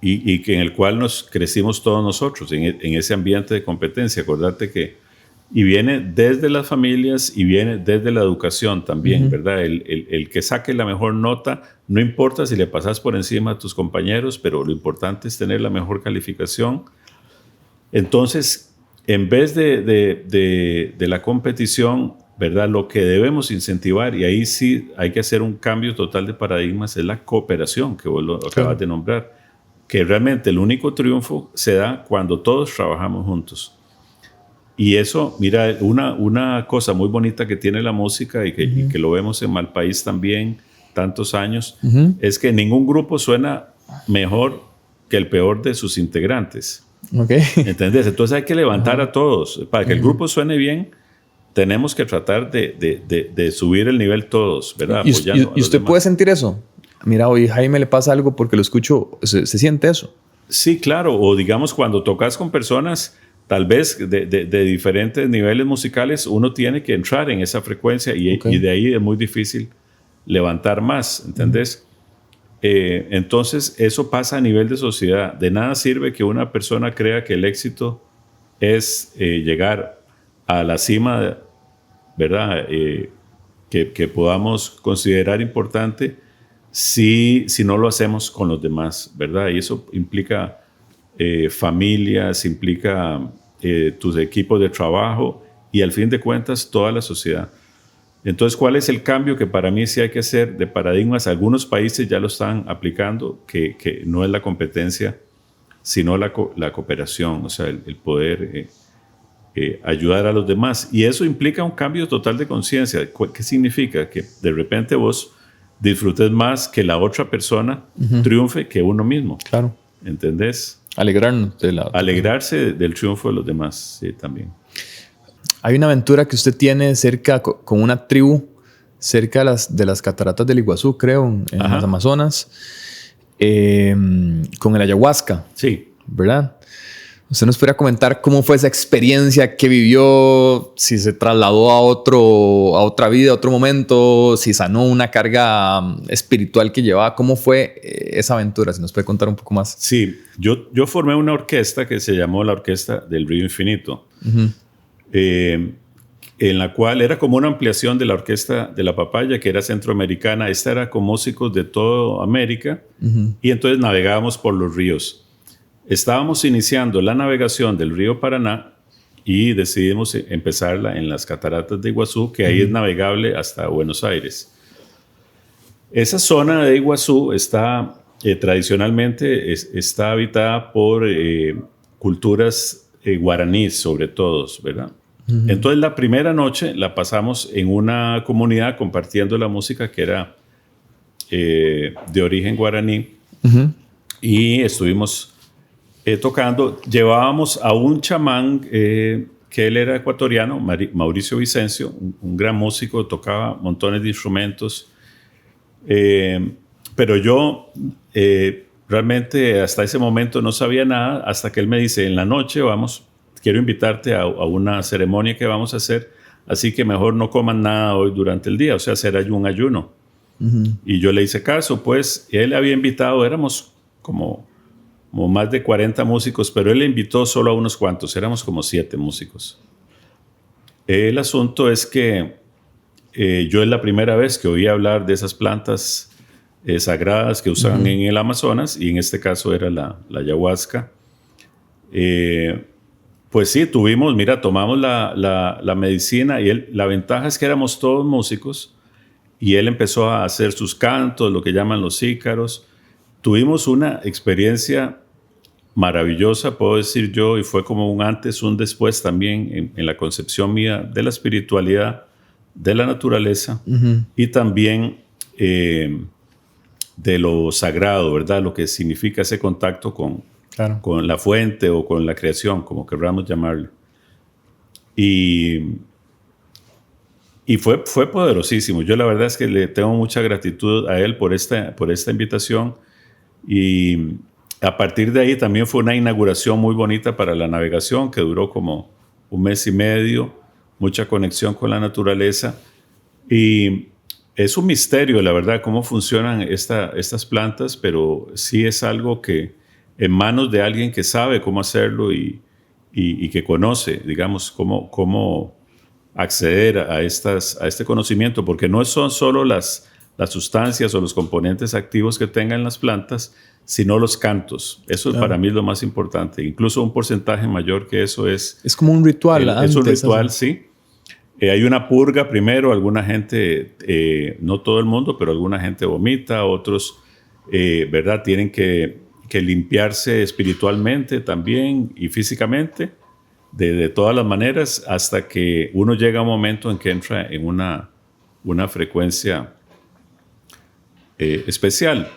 [SPEAKER 2] Y que en el cual nos crecimos todos nosotros, en ese ambiente de competencia. Acordate que y viene desde las familias y viene desde la educación también, ¿verdad? El que saque la mejor nota, no importa si le pasas por encima a tus compañeros, pero lo importante es tener la mejor calificación. Entonces, en vez de la competición, ¿verdad? Lo que debemos incentivar, y ahí sí hay que hacer un cambio total de paradigmas, es la cooperación, que vos lo acabas de nombrar, que realmente el único triunfo se da cuando todos trabajamos juntos. Y eso, mira, una cosa muy bonita que tiene la música y que lo vemos en Malpaís también, tantos años, es que ningún grupo suena mejor que el peor de sus integrantes.
[SPEAKER 1] Okay.
[SPEAKER 2] ¿Entendés? Entonces hay que levantar a todos. Para que el grupo suene bien, tenemos que tratar de subir el nivel todos, ¿verdad?
[SPEAKER 1] ¿Y usted puede sentir eso? Mira, hoy Jaime le pasa algo porque lo escucho, ¿se siente eso?
[SPEAKER 2] Sí, claro. O digamos, cuando tocas con personas tal vez de diferentes niveles musicales, uno tiene que entrar en esa frecuencia y de ahí es muy difícil levantar más, ¿entendés? Entonces, eso pasa a nivel de sociedad. De nada sirve que una persona crea que el éxito es llegar a la cima, ¿verdad? Que podamos considerar importante si no lo hacemos con los demás, ¿verdad? Y eso implica familias, implica tus equipos de trabajo y al fin de cuentas toda la sociedad. Entonces, ¿cuál es el cambio que para mí sí hay que hacer de paradigmas? Algunos países ya lo están aplicando, que no es la competencia, sino la cooperación, o sea, el poder ayudar a los demás. Y eso implica un cambio total de conciencia. ¿Qué significa? Que de repente vos disfrutes más que la otra persona triunfe que uno mismo.
[SPEAKER 1] Claro.
[SPEAKER 2] ¿Entendés?
[SPEAKER 1] Alegrarse
[SPEAKER 2] del triunfo de los demás, sí, también.
[SPEAKER 1] Hay una aventura que usted tiene cerca, con una tribu, cerca de las cataratas del Iguazú, creo, en las Amazonas, con el ayahuasca.
[SPEAKER 2] Sí.
[SPEAKER 1] ¿Verdad? ¿Usted nos podría comentar cómo fue esa experiencia que vivió? Si se trasladó a otra vida, a otro momento, si sanó una carga espiritual que llevaba. ¿Cómo fue esa aventura? Si nos puede contar un poco más.
[SPEAKER 2] Sí, yo formé una orquesta que se llamó la Orquesta del Río Infinito, en la cual era como una ampliación de la Orquesta de la Papaya, que era centroamericana. Esta era con músicos de toda América y entonces navegábamos por los ríos. Estábamos iniciando la navegación del río Paraná y decidimos empezarla en las cataratas de Iguazú, que ahí es navegable hasta Buenos Aires. Esa zona de Iguazú está tradicionalmente está habitada por culturas guaraníes, sobre todo, ¿verdad? Entonces la primera noche la pasamos en una comunidad compartiendo la música que era de origen guaraní, y estuvimos tocando. Llevábamos a un chamán que él era ecuatoriano, Mauricio Vicencio, un gran músico, tocaba montones de instrumentos, pero yo realmente hasta ese momento no sabía nada, hasta que él me dice: en la noche quiero invitarte a una ceremonia que vamos a hacer, así que mejor no coman nada hoy durante el día, o sea, hacer un ayuno. Y yo le hice caso, pues. Él había invitado, éramos como más de 40 músicos, pero él le invitó solo a unos cuantos, éramos como 7 músicos. El asunto es que yo es la primera vez que oí hablar de esas plantas sagradas que usaban en el Amazonas, y en este caso era la ayahuasca. Pues sí, tomamos la medicina, y la ventaja es que éramos todos músicos, y él empezó a hacer sus cantos, lo que llaman los ícaros. Tuvimos una experiencia maravillosa, puedo decir yo, y fue como un antes, un después también en la concepción mía de la espiritualidad, de la naturaleza, y también de lo sagrado, ¿verdad? Lo que significa ese contacto con la fuente o con la creación, como queramos llamarlo. Y fue poderosísimo. Yo la verdad es que le tengo mucha gratitud a él por esta invitación, y a partir de ahí también fue una inauguración muy bonita para la navegación, que duró como 1 mes y medio, mucha conexión con la naturaleza, y es un misterio, la verdad, cómo funcionan estas plantas, pero sí es algo que en manos de alguien que sabe cómo hacerlo y que conoce, digamos, cómo acceder a este conocimiento, porque no son solo las sustancias o los componentes activos que tengan las plantas, sino los cantos. Eso para mí es lo más importante. Incluso un porcentaje mayor que eso es...
[SPEAKER 1] Es como un ritual.
[SPEAKER 2] Es un ritual, sí. Hay una purga primero, alguna gente, no todo el mundo, pero alguna gente vomita, otros, ¿verdad? Tienen que limpiarse espiritualmente también y físicamente, de todas las maneras, hasta que uno llega a un momento en que entra en una frecuencia especial.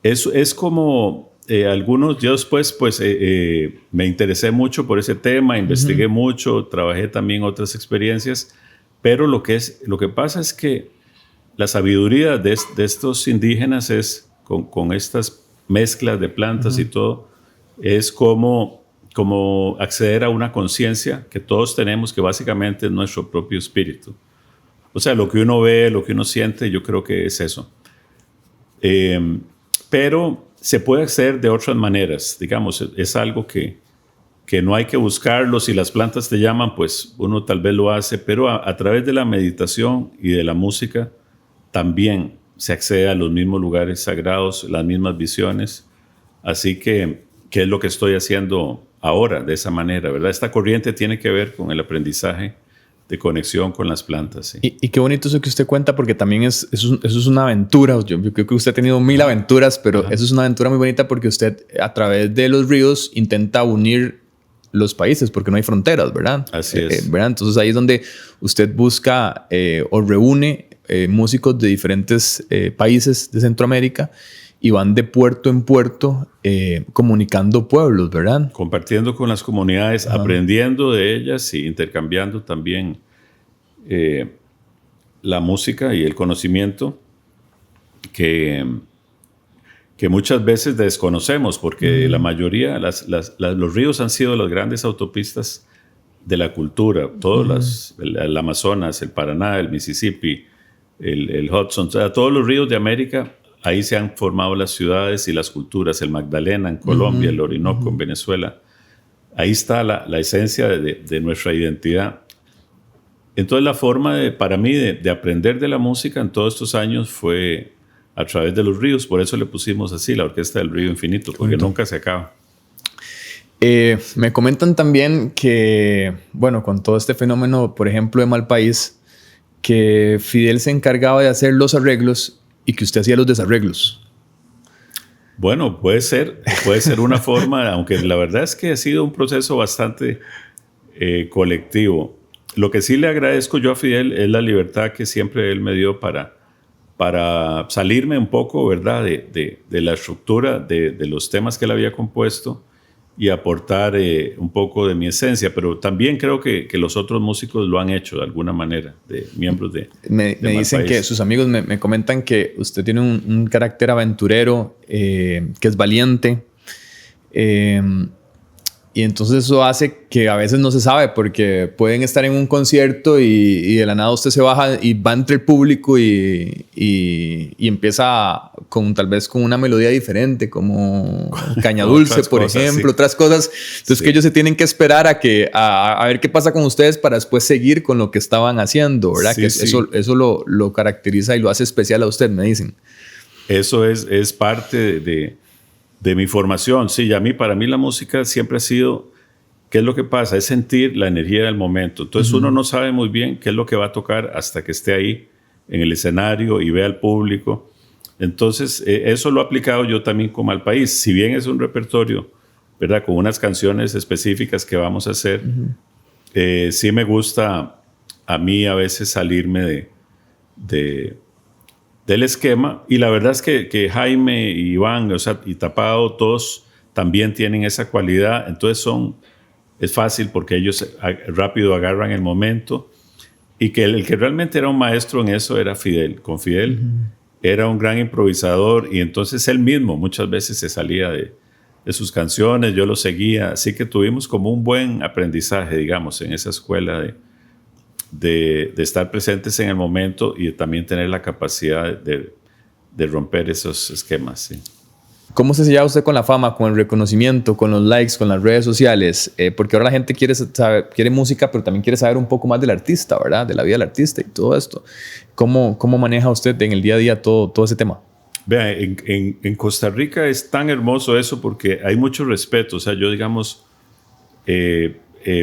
[SPEAKER 2] Es como yo después pues, me interesé mucho por ese tema, investigué mucho, trabajé también otras experiencias, pero lo que pasa es que la sabiduría de estos indígenas es, con estas mezclas de plantas y todo, es como acceder a una conciencia que todos tenemos, que básicamente es nuestro propio espíritu. O sea, lo que uno ve, lo que uno siente, yo creo que es eso. Pero se puede hacer de otras maneras. Digamos, es algo que no hay que buscarlo. Si las plantas te llaman, pues uno tal vez lo hace, pero a través de la meditación y de la música también se accede a los mismos lugares sagrados, las mismas visiones. Así que es lo que estoy haciendo ahora, de esa manera, ¿verdad? Esta corriente tiene que ver con el aprendizaje de conexión con las plantas. Sí.
[SPEAKER 1] Y qué bonito eso que usted cuenta, porque también eso es una aventura. Yo creo que usted ha tenido 1000 aventuras, pero eso es una aventura muy bonita, porque usted a través de los ríos intenta unir los países, porque no hay fronteras, ¿verdad?
[SPEAKER 2] Así es.
[SPEAKER 1] ¿Verdad? Entonces ahí es donde usted busca o reúne músicos de diferentes países de Centroamérica, y van de puerto en puerto comunicando pueblos, ¿verdad?
[SPEAKER 2] Compartiendo con las comunidades, aprendiendo de ellas y intercambiando también la música y el conocimiento que muchas veces desconocemos, porque la mayoría, los ríos han sido las grandes autopistas de la cultura. Todos el Amazonas, el Paraná, el Mississippi, el Hudson, o sea, todos los ríos de América. Ahí se han formado las ciudades y las culturas. El Magdalena en Colombia, el Orinoco en Venezuela. Ahí está la esencia de nuestra identidad. Entonces la forma para mí de aprender de la música en todos estos años fue a través de los ríos. Por eso le pusimos así, la Orquesta del Río Infinito, porque nunca se acaba.
[SPEAKER 1] Me comentan también que, bueno, con todo este fenómeno, por ejemplo, de Malpaís, que Fidel se encargaba de hacer los arreglos y que usted hacía los desarreglos.
[SPEAKER 2] Bueno, puede ser una forma, aunque la verdad es que ha sido un proceso bastante colectivo. Lo que sí le agradezco yo a Fidel es la libertad que siempre él me dio para salirme un poco, ¿verdad?, de la estructura de los temas que él había compuesto y aportar un poco de mi esencia, pero también creo que los otros músicos lo han hecho de alguna manera, de miembros de
[SPEAKER 1] me dicen que sus amigos me comentan que usted tiene un carácter aventurero, que es valiente, y entonces eso hace que a veces no se sabe, porque pueden estar en un concierto y de la nada usted se baja y va entre el público y empieza tal vez con una melodía diferente, como Caña Dulce, por ejemplo, sí. Otras cosas. Entonces sí, que ellos se tienen que esperar a ver qué pasa con ustedes para después seguir con lo que estaban haciendo, ¿verdad? Sí, que sí. Eso lo caracteriza y lo hace especial a usted, me dicen.
[SPEAKER 2] Eso es parte de mi formación. Sí, para mí la música siempre ha sido, ¿qué es lo que pasa? Es sentir la energía del momento. Entonces uno no sabe muy bien qué es lo que va a tocar hasta que esté ahí en el escenario y vea al público. Entonces eso lo he aplicado yo también con Malpaís. Si bien es un repertorio, ¿verdad?, con unas canciones específicas que vamos a hacer, sí me gusta a mí a veces salirme del esquema, y la verdad es que Jaime y Iván, y Tapado, todos también tienen esa cualidad. Entonces es fácil porque ellos rápido agarran el momento, y que el que realmente era un maestro en eso era Fidel. Con Fidel era un gran improvisador, y entonces él mismo muchas veces se salía de sus canciones, yo lo seguía, así que tuvimos como un buen aprendizaje, digamos, en esa escuela de estar presentes en el momento y de también tener la capacidad de romper esos esquemas. Sí.
[SPEAKER 1] ¿Cómo se lleva usted con la fama, con el reconocimiento, con los likes, con las redes sociales? Porque ahora la gente quiere música, pero también quiere saber un poco más del artista, ¿verdad? De la vida del artista y todo esto. ¿Cómo maneja usted en el día a día todo ese tema?
[SPEAKER 2] Vea, en Costa Rica es tan hermoso eso porque hay mucho respeto. O sea, yo, digamos,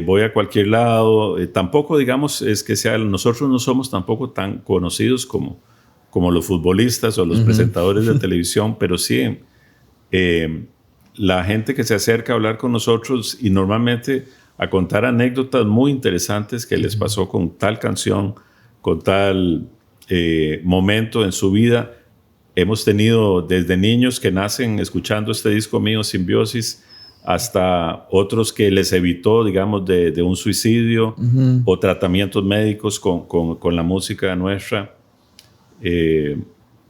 [SPEAKER 2] voy a cualquier lado. Tampoco, digamos, es que nosotros no somos tampoco tan conocidos como los futbolistas o los presentadores de televisión, pero sí la gente que se acerca a hablar con nosotros y normalmente a contar anécdotas muy interesantes que les pasó con tal canción, con tal momento en su vida. Hemos tenido desde niños que nacen escuchando este disco mío, Simbiosis, hasta otros que les evitó, digamos, de un suicidio o tratamientos médicos con la música nuestra.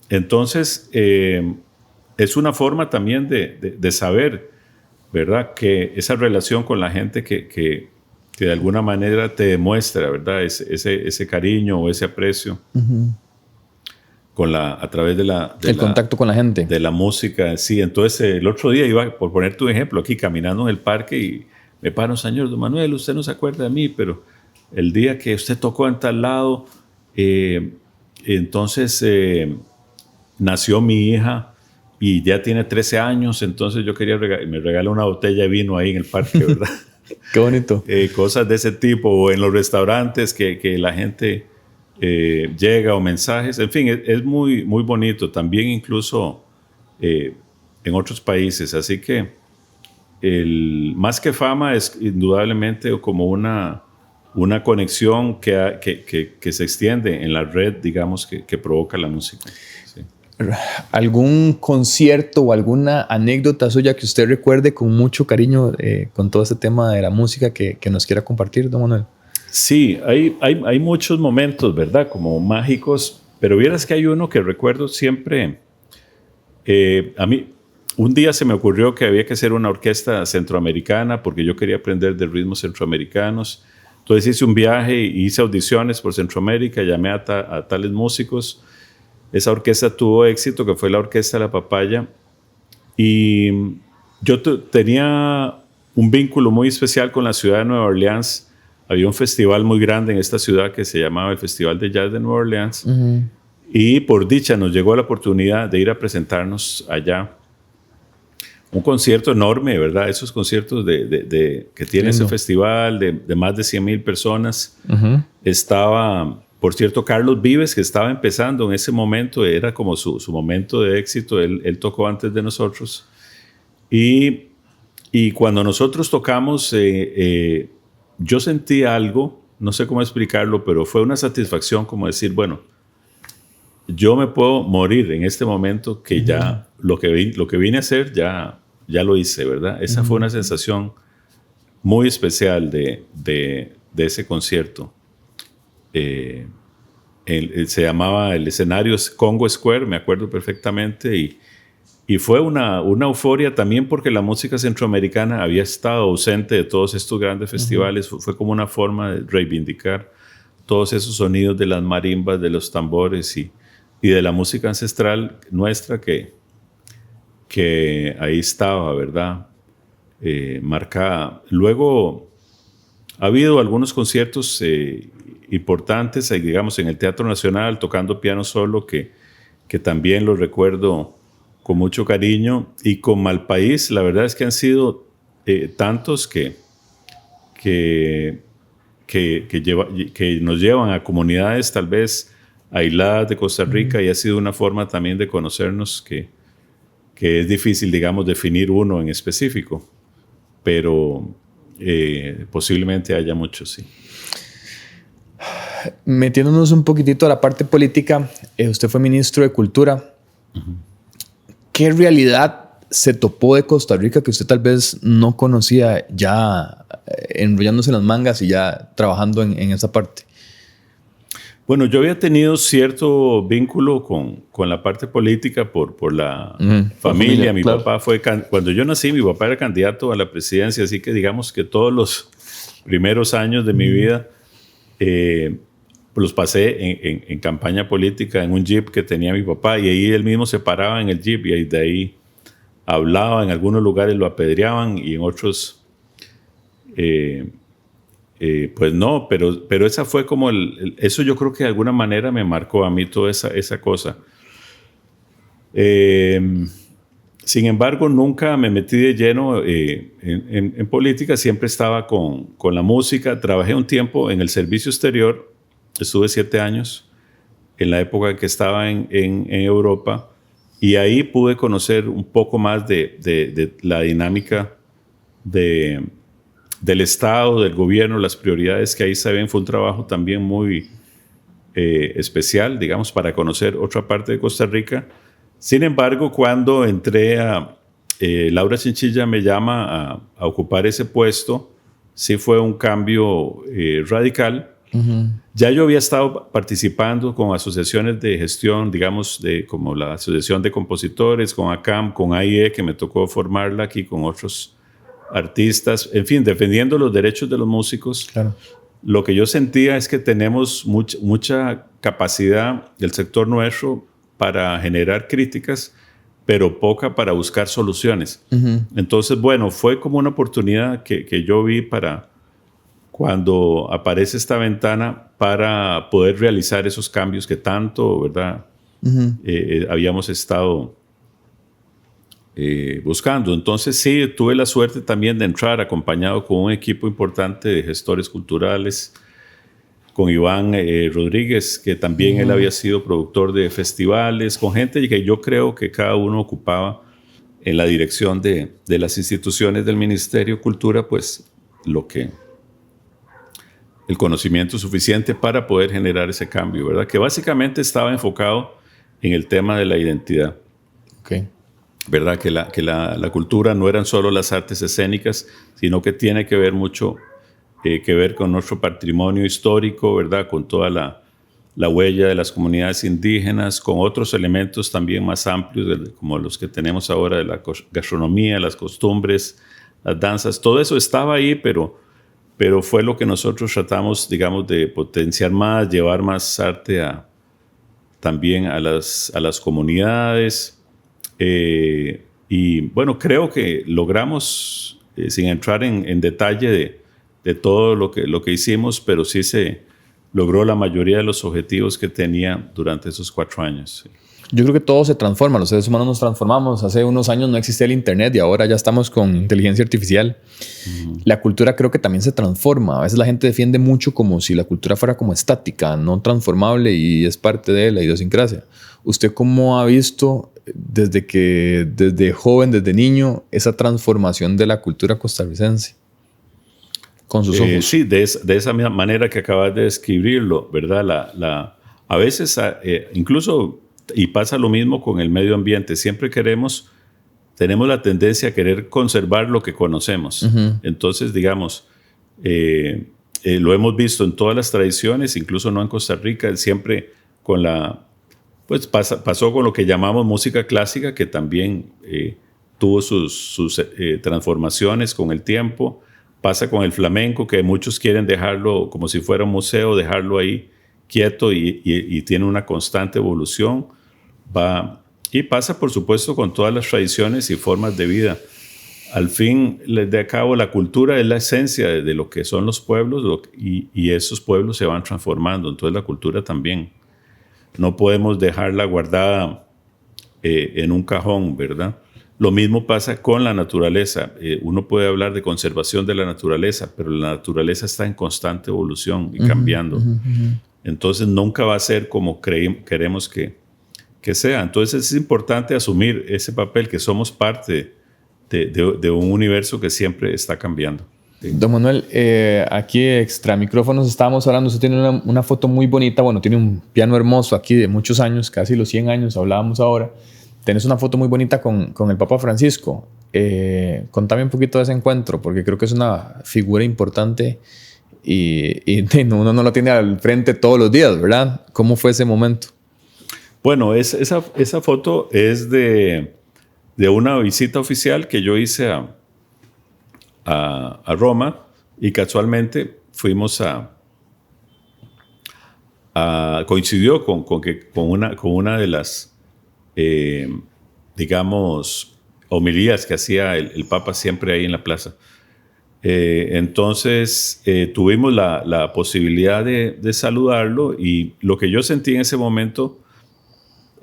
[SPEAKER 2] Entonces, es una forma también de saber, ¿verdad?, que esa relación con la gente que de alguna manera te demuestra, ¿verdad?, ese cariño o ese aprecio. A través el
[SPEAKER 1] contacto con la gente,
[SPEAKER 2] de la música. Sí, entonces el otro día iba, por poner tu ejemplo, aquí caminando en el parque y me paro, señor Don Manuel, usted no se acuerda de mí, pero el día que usted tocó en tal lado, entonces nació mi hija y ya tiene 13 años, entonces yo quería me regaló una botella de vino ahí en el parque, ¿verdad?
[SPEAKER 1] Qué bonito.
[SPEAKER 2] Cosas de ese tipo, o en los restaurantes que la gente llega, o mensajes, en fin, es muy, muy bonito, también incluso en otros países, así que más que fama es indudablemente como una conexión que se extiende en la red, digamos, que provoca la música. Sí.
[SPEAKER 1] ¿Algún concierto o alguna anécdota suya que usted recuerde con mucho cariño con todo este tema de la música que nos quiera compartir, don Manuel?
[SPEAKER 2] Sí, hay muchos momentos, ¿verdad?, como mágicos, pero vieras que hay uno que recuerdo siempre. A mí, un día se me ocurrió que había que hacer una orquesta centroamericana porque yo quería aprender de ritmos centroamericanos. Entonces hice un viaje y hice audiciones por Centroamérica, llamé a tales músicos. Esa orquesta tuvo éxito, que fue la Orquesta La Papaya, y yo tenía un vínculo muy especial con la ciudad de Nueva Orleans. Había un festival muy grande en esta ciudad que se llamaba el Festival de Jazz de Nueva Orleans. Y por dicha nos llegó la oportunidad de ir a presentarnos allá. un concierto enorme, ¿verdad? Esos conciertos que tiene ese festival de más de 100,000 personas. Estaba, por cierto, Carlos Vives, que estaba empezando en ese momento, era como su momento de éxito. Él tocó antes de nosotros. Y cuando nosotros tocamos, yo sentí algo, no sé cómo explicarlo, pero fue una satisfacción como decir, bueno, yo me puedo morir en este momento que ya lo que vine a hacer ya lo hice, ¿verdad? Esa fue una sensación muy especial de ese concierto. Se llamaba, el escenario Congo Square, me acuerdo perfectamente, y fue una euforia también porque la música centroamericana había estado ausente de todos estos grandes festivales. Fue como una forma de reivindicar todos esos sonidos de las marimbas, de los tambores y de la música ancestral nuestra que ahí estaba, ¿verdad? Marcada. Luego ha habido algunos conciertos importantes, digamos, en el Teatro Nacional, tocando piano solo, que también los recuerdo con mucho cariño. Y con Malpaís, la verdad es que han sido tantos que nos llevan a comunidades tal vez aisladas de Costa Rica, y ha sido una forma también de conocernos que es difícil, digamos, definir uno en específico, pero posiblemente haya muchos, sí.
[SPEAKER 1] Metiéndonos un poquitito a la parte política, usted fue ministro de Cultura. ¿Qué realidad se topó de Costa Rica que usted tal vez no conocía, ya enrollándose en las mangas y ya trabajando en esa parte?
[SPEAKER 2] Bueno, yo había tenido cierto vínculo con la parte política por la familia. Mi papá fue, cuando yo nací, mi papá era candidato a la presidencia, así que digamos que todos los primeros años de mi vida los pasé en campaña política, en un jeep que tenía mi papá, y ahí él mismo se paraba en el jeep y de ahí hablaba. En algunos lugares lo apedreaban y en otros pues no, pero esa fue como eso, yo creo que de alguna manera me marcó a mí toda esa cosa. Sin embargo, nunca me metí de lleno en política, siempre estaba con la música. Trabajé un tiempo en el servicio exterior, estuve 7 años, en la época en que estaba en Europa, y ahí pude conocer un poco más de la dinámica del Estado, del gobierno, las prioridades que ahí se ven. Fue un trabajo también muy especial, digamos, para conocer otra parte de Costa Rica. Sin embargo, cuando entré Laura Chinchilla me llama a ocupar ese puesto, sí fue un cambio radical. Ya yo había estado participando con asociaciones de gestión, digamos, como la Asociación de Compositores, con ACAM, con AIE, que me tocó formarla aquí con otros artistas, en fin, defendiendo los derechos de los músicos. Claro. Lo que yo sentía es que tenemos mucha capacidad del sector nuestro para generar críticas, pero poca para buscar soluciones. Entonces, bueno, fue como una oportunidad que yo vi para cuando aparece esta ventana para poder realizar esos cambios que tanto, ¿verdad? Habíamos estado buscando. Entonces sí, tuve la suerte también de entrar acompañado con un equipo importante de gestores culturales, con Iván Rodríguez, que también él había sido productor de festivales, con gente que yo creo que cada uno ocupaba en la dirección de las instituciones del Ministerio de Cultura, pues el conocimiento suficiente para poder generar ese cambio, ¿verdad? Que básicamente estaba enfocado en el tema de la identidad.
[SPEAKER 1] Okay.
[SPEAKER 2] ¿Verdad? Que la cultura no eran solo las artes escénicas, sino que tiene que ver mucho que ver con nuestro patrimonio histórico, ¿verdad? Con toda la huella de las comunidades indígenas, con otros elementos también más amplios, como los que tenemos ahora de la gastronomía, las costumbres, las danzas. Todo eso estaba ahí, pero fue lo que nosotros tratamos, digamos, de potenciar más, llevar más arte también a las comunidades. Y bueno, creo que logramos, sin entrar en detalle de todo lo que hicimos, pero sí se logró la mayoría de los objetivos que tenía durante esos 4 años.
[SPEAKER 1] Yo creo que todo se transforma, los seres humanos nos transformamos. Hace unos años no existía el internet y ahora ya estamos con inteligencia artificial. La cultura creo que también se transforma. A veces la gente defiende mucho como si la cultura fuera como estática, no transformable y es parte de la idiosincrasia. ¿Usted cómo ha visto desde joven, desde niño, esa transformación de la cultura costarricense? Con sus ojos.
[SPEAKER 2] Sí, de esa misma manera que acabas de describirlo, ¿verdad? A veces, incluso, y pasa lo mismo con el medio ambiente, siempre tenemos la tendencia a querer conservar lo que conocemos. Uh-huh. Entonces, digamos, lo hemos visto en todas las tradiciones, incluso no en Costa Rica, siempre pues pasó con lo que llamamos música clásica, que también tuvo sus transformaciones con el tiempo. Pasa con el flamenco, que muchos quieren dejarlo como si fuera un museo, dejarlo ahí quieto y tiene una constante evolución. Y pasa, por supuesto, con todas las tradiciones y formas de vida. Al fin de cabo, la cultura es la esencia de lo que son los pueblos y esos pueblos se van transformando. Entonces la cultura también. No podemos dejarla guardada en un cajón, ¿verdad? Lo mismo pasa con la naturaleza. Uno puede hablar de conservación de la naturaleza, pero la naturaleza está en constante evolución y cambiando. Entonces nunca va a ser como queremos que sea. Entonces es importante asumir ese papel, que somos parte de un universo que siempre está cambiando. Sí.
[SPEAKER 1] Don Manuel, aquí extra micrófonos estábamos hablando. Usted tiene una foto muy bonita. Bueno, tiene un piano hermoso aquí de muchos años, casi los 100 años, hablábamos ahora. Tenés una foto muy bonita con el Papa Francisco. Contame un poquito de ese encuentro, porque creo que es una figura importante y uno no lo tiene al frente todos los días, ¿verdad? ¿Cómo fue ese momento?
[SPEAKER 2] Bueno, esa foto es de una visita oficial que yo hice a Roma, y casualmente fuimos coincidió con una de las digamos, homilías que hacía el Papa siempre ahí en la plaza. Entonces tuvimos la posibilidad de saludarlo, y lo que yo sentí en ese momento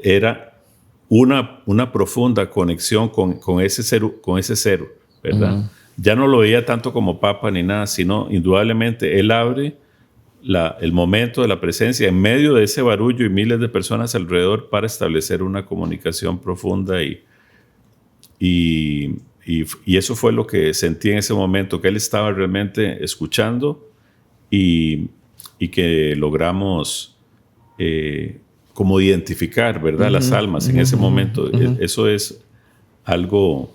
[SPEAKER 2] era una profunda conexión con ese ser, ¿verdad? Uh-huh. Ya no lo veía tanto como Papa ni nada, sino indudablemente él abre el momento de la presencia en medio de ese barullo y miles de personas alrededor para establecer una comunicación profunda y eso fue lo que sentí en ese momento, que él estaba realmente escuchando y que logramos como identificar, ¿verdad? Las almas en ese momento. Eso es algo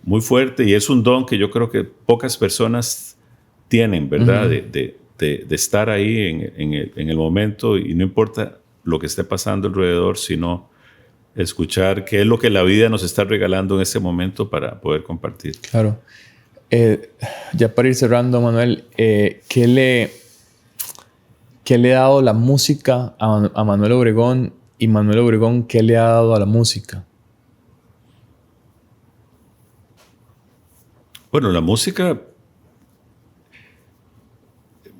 [SPEAKER 2] muy fuerte y es un don que yo creo que pocas personas tienen, ¿verdad? De estar ahí en el momento, y no importa lo que esté pasando alrededor, sino escuchar qué es lo que la vida nos está regalando en ese momento para poder compartir.
[SPEAKER 1] Claro. Ya para ir cerrando, Manuel, ¿qué le ha dado la música a Manuel Obregón, y Manuel Obregón qué le ha dado a la música?
[SPEAKER 2] Bueno, la música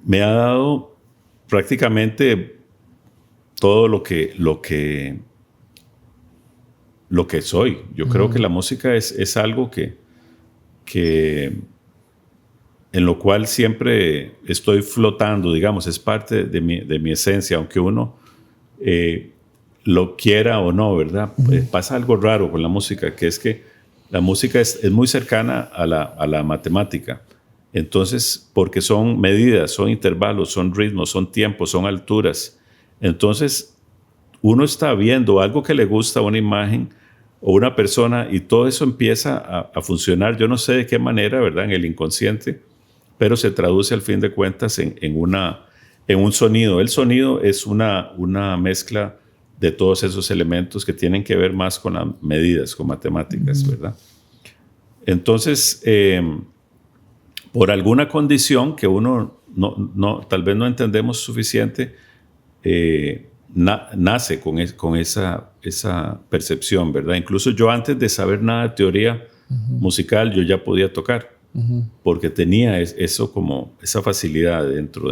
[SPEAKER 2] me ha dado prácticamente todo lo que soy. Yo creo que la música es algo que en lo cual siempre estoy flotando, digamos, es parte de mi esencia, aunque uno lo quiera o no, ¿verdad? Pasa algo raro con la música, que es que la música es muy cercana a la matemática. Entonces, porque son medidas, son intervalos, son ritmos, son tiempos, son alturas. Entonces, uno está viendo algo que le gusta, una imagen o una persona, y todo eso empieza a funcionar. Yo no sé de qué manera, ¿verdad? En el inconsciente, pero se traduce al fin de cuentas en un sonido. El sonido es una mezcla de todos esos elementos que tienen que ver más con las medidas, con matemáticas, ¿verdad? Entonces, por alguna condición que uno tal vez no entendemos suficiente, nace con esa percepción, ¿verdad? Incluso yo, antes de saber nada de teoría musical, yo ya podía tocar, porque tenía eso como esa facilidad dentro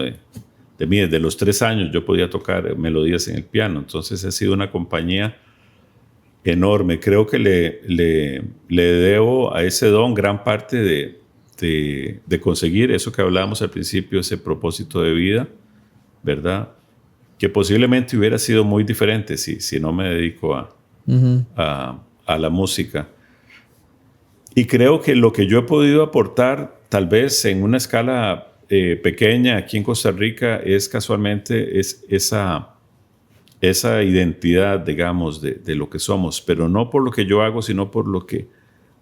[SPEAKER 2] mí. Desde los 3 años yo podía tocar melodías en el piano. Entonces ha sido una compañía enorme. Creo que le debo a ese don gran parte de conseguir eso que hablábamos al principio, ese propósito de vida, ¿verdad? Que posiblemente hubiera sido muy diferente si no me dedico a la música. Y creo que lo que yo he podido aportar, tal vez en una escala pequeña aquí en Costa Rica, es casualmente esa identidad, digamos, de lo que somos, pero no por lo que yo hago, sino por lo que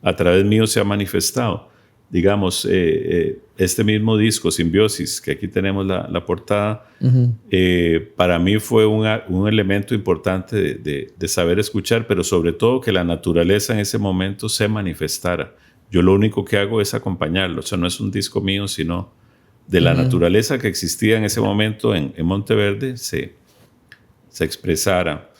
[SPEAKER 2] a través mío se ha manifestado. Digamos, este mismo disco, Simbiosis, que aquí tenemos la portada, para mí fue un elemento importante de saber escuchar, pero sobre todo que la naturaleza en ese momento se manifestara. Yo lo único que hago es acompañarlo. O sea, no es un disco mío, sino de la naturaleza que existía en ese momento en Monteverde, se expresara.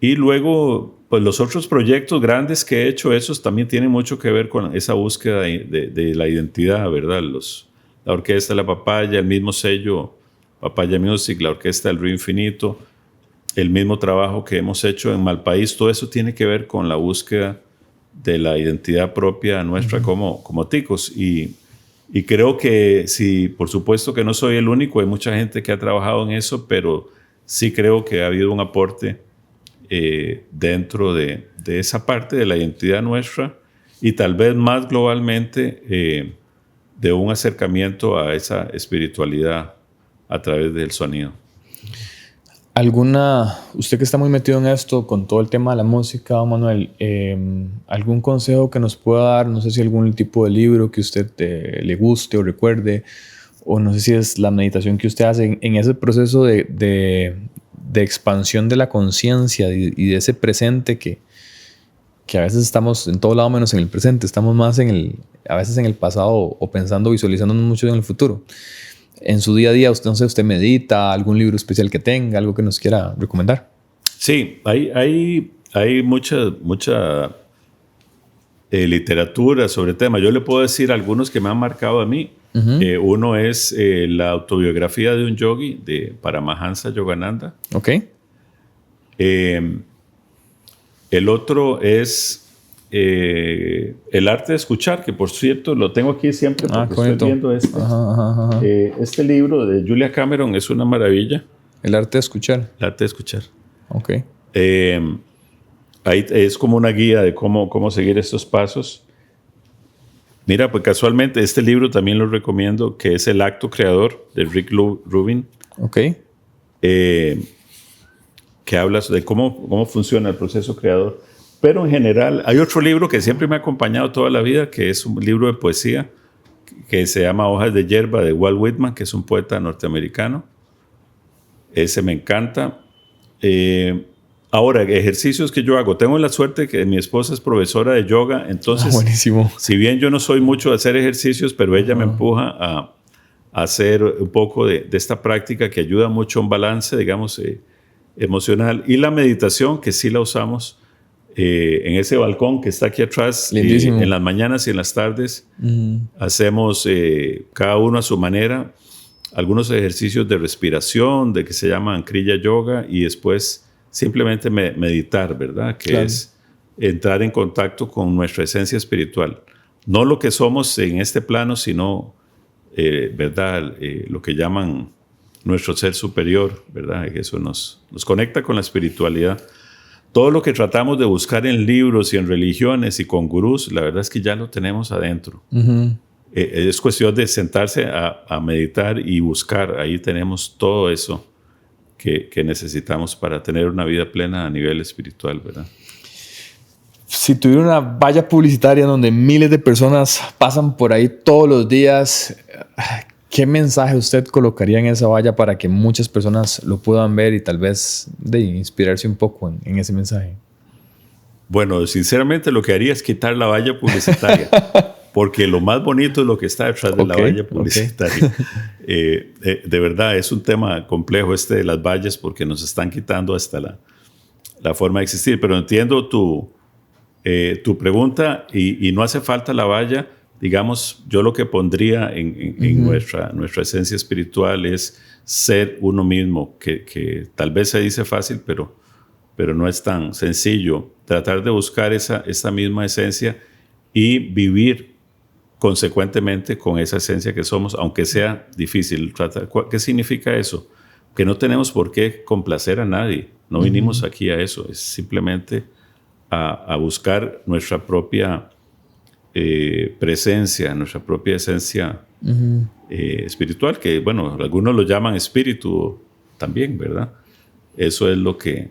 [SPEAKER 2] Y luego, pues los otros proyectos grandes que he hecho, esos también tienen mucho que ver con esa búsqueda de la identidad, ¿verdad? La orquesta La Papaya, el mismo sello Papaya Music, la orquesta del Río Infinito, el mismo trabajo que hemos hecho en Malpaís, todo eso tiene que ver con la búsqueda de la identidad propia nuestra como ticos. Y creo que sí, por supuesto que no soy el único, hay mucha gente que ha trabajado en eso, pero sí creo que ha habido un aporte dentro de esa parte de la identidad nuestra y tal vez más globalmente de un acercamiento a esa espiritualidad a través del sonido.
[SPEAKER 1] Usted que está muy metido en esto, con todo el tema de la música, Manuel, algún consejo que nos pueda dar? No sé si algún tipo de libro que usted le guste o recuerde, o no sé si es la meditación que usted hace en ese proceso de expansión de la conciencia y de ese presente que a veces estamos en todo lado menos en el presente, estamos más a veces en el pasado o pensando, visualizándonos mucho en el futuro. En su día a día, usted medita, algún libro especial que tenga, algo que nos quiera recomendar.
[SPEAKER 2] Sí, hay mucha literatura sobre el tema. Yo le puedo decir algunos que me han marcado a mí. Uno es la autobiografía de un yogi de Paramahansa Yogananda.
[SPEAKER 1] Ok.
[SPEAKER 2] El otro es El arte de escuchar, que por cierto lo tengo aquí siempre porque estoy viendo este. Este libro de Julia Cameron es una maravilla.
[SPEAKER 1] El arte de escuchar.
[SPEAKER 2] El arte de escuchar.
[SPEAKER 1] Ok.
[SPEAKER 2] Ahí es como una guía de cómo seguir estos pasos. Mira, pues casualmente este libro también lo recomiendo, que es El acto creador de Rick Rubin.
[SPEAKER 1] Ok.
[SPEAKER 2] Que habla de cómo funciona el proceso creador. Pero en general, hay otro libro que siempre me ha acompañado toda la vida, que es un libro de poesía, que se llama Hojas de Hierba, de Walt Whitman, que es un poeta norteamericano. Ese me encanta. Ahora, ejercicios que yo hago. Tengo la suerte que mi esposa es profesora de yoga, entonces,
[SPEAKER 1] buenísimo.
[SPEAKER 2] Si bien yo no soy mucho de hacer ejercicios, pero ella me empuja a hacer un poco de esta práctica que ayuda mucho a un balance, digamos, emocional. Y la meditación, que sí la usamos en ese balcón que está aquí atrás, en las mañanas y en las tardes. Hacemos cada uno a su manera algunos ejercicios de respiración, de que se llaman Kriya Yoga, y después simplemente meditar, ¿verdad? Que es entrar en contacto con nuestra esencia espiritual. No lo que somos en este plano, sino, ¿verdad? Lo que llaman nuestro ser superior, ¿verdad? Que eso nos conecta con la espiritualidad. Todo lo que tratamos de buscar en libros y en religiones y con gurús, la verdad es que ya lo tenemos adentro. Es cuestión de sentarse a meditar y buscar. Ahí tenemos todo eso que necesitamos para tener una vida plena a nivel espiritual, ¿verdad?
[SPEAKER 1] Si tuviera una valla publicitaria donde miles de personas pasan por ahí todos los días, ¿qué mensaje usted colocaría en esa valla para que muchas personas lo puedan ver y tal vez inspirarse un poco en ese mensaje?
[SPEAKER 2] Bueno, sinceramente lo que haría es quitar la valla publicitaria, porque lo más bonito es lo que está detrás de la valla publicitaria. De verdad, es un tema complejo de las vallas, porque nos están quitando hasta la forma de existir. Pero entiendo tu pregunta y no hace falta la valla. Digamos, yo lo que pondría en nuestra esencia espiritual es ser uno mismo, que tal vez se dice fácil, pero no es tan sencillo. Tratar de buscar esa misma esencia y vivir consecuentemente con esa esencia que somos, aunque sea difícil. ¿Qué significa eso? Que no tenemos por qué complacer a nadie. No vinimos aquí a eso. Es simplemente a buscar nuestra propia presencia, nuestra propia esencia espiritual, que, bueno, algunos lo llaman espíritu también, ¿verdad? Eso es lo que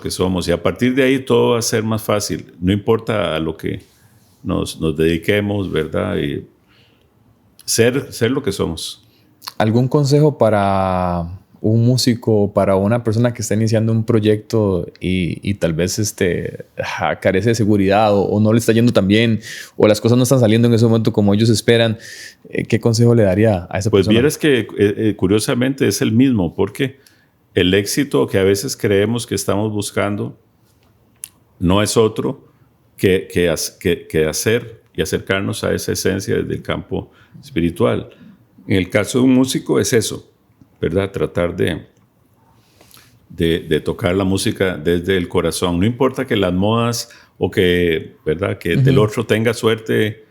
[SPEAKER 2] somos. Y a partir de ahí todo va a ser más fácil. No importa a lo que nos dediquemos, ¿verdad? Y ser lo que somos.
[SPEAKER 1] ¿Algún consejo para un músico, para una persona que está iniciando un proyecto y tal vez carece de seguridad o no le está yendo tan bien o las cosas no están saliendo en ese momento como ellos esperan? ¿Qué consejo le daría a esa persona?
[SPEAKER 2] Pues vieras que curiosamente es el mismo, porque el éxito que a veces creemos que estamos buscando no es otro que hacer y acercarnos a esa esencia desde el campo espiritual. En el caso de un músico es eso, ¿verdad? Tratar de tocar la música desde el corazón. No importa que las modas o que, ¿verdad? Que del otro tenga suerte,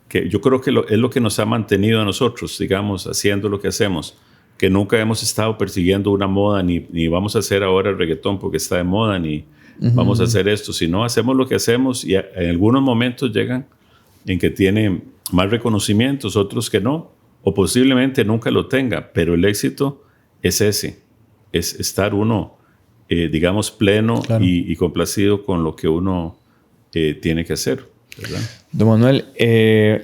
[SPEAKER 2] que yo creo que es lo que nos ha mantenido a nosotros, digamos, haciendo lo que hacemos, que nunca hemos estado persiguiendo una moda, ni vamos a hacer ahora el reggaetón porque está de moda, ni vamos a hacer esto, sino hacemos lo que hacemos y en algunos momentos llegan en que tienen más reconocimientos, otros que no, o posiblemente nunca lo tenga, pero el éxito es ese, es estar uno, digamos, pleno, claro, y complacido con lo que uno tiene que hacer, ¿verdad?
[SPEAKER 1] Don Manuel,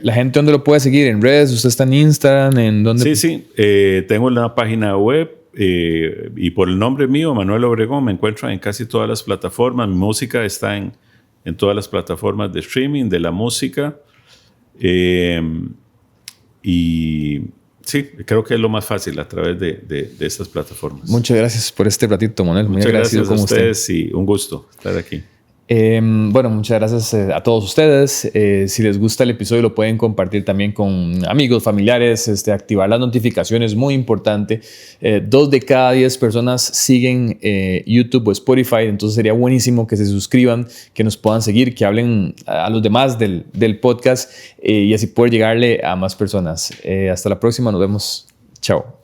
[SPEAKER 1] ¿la gente dónde lo puede seguir? ¿En redes? ¿Usted está en Instagram? ¿En dónde?
[SPEAKER 2] Sí, tengo una página web y por el nombre mío, Manuel Obregón, me encuentran en casi todas las plataformas. Mi música está en todas las plataformas de streaming de la música. Y sí, creo que es lo más fácil a través de estas plataformas.
[SPEAKER 1] Muchas gracias por este ratito, Manuel.
[SPEAKER 2] Muchas gracias a ustedes y un gusto estar aquí.
[SPEAKER 1] Bueno, muchas gracias a todos ustedes. Si les gusta el episodio, lo pueden compartir también con amigos, familiares, activar las notificaciones, muy importante. 2 de cada 10 personas siguen YouTube o Spotify, entonces sería buenísimo que se suscriban, que nos puedan seguir, que hablen a los demás del podcast y así poder llegarle a más personas. Hasta la próxima, nos vemos. Chao.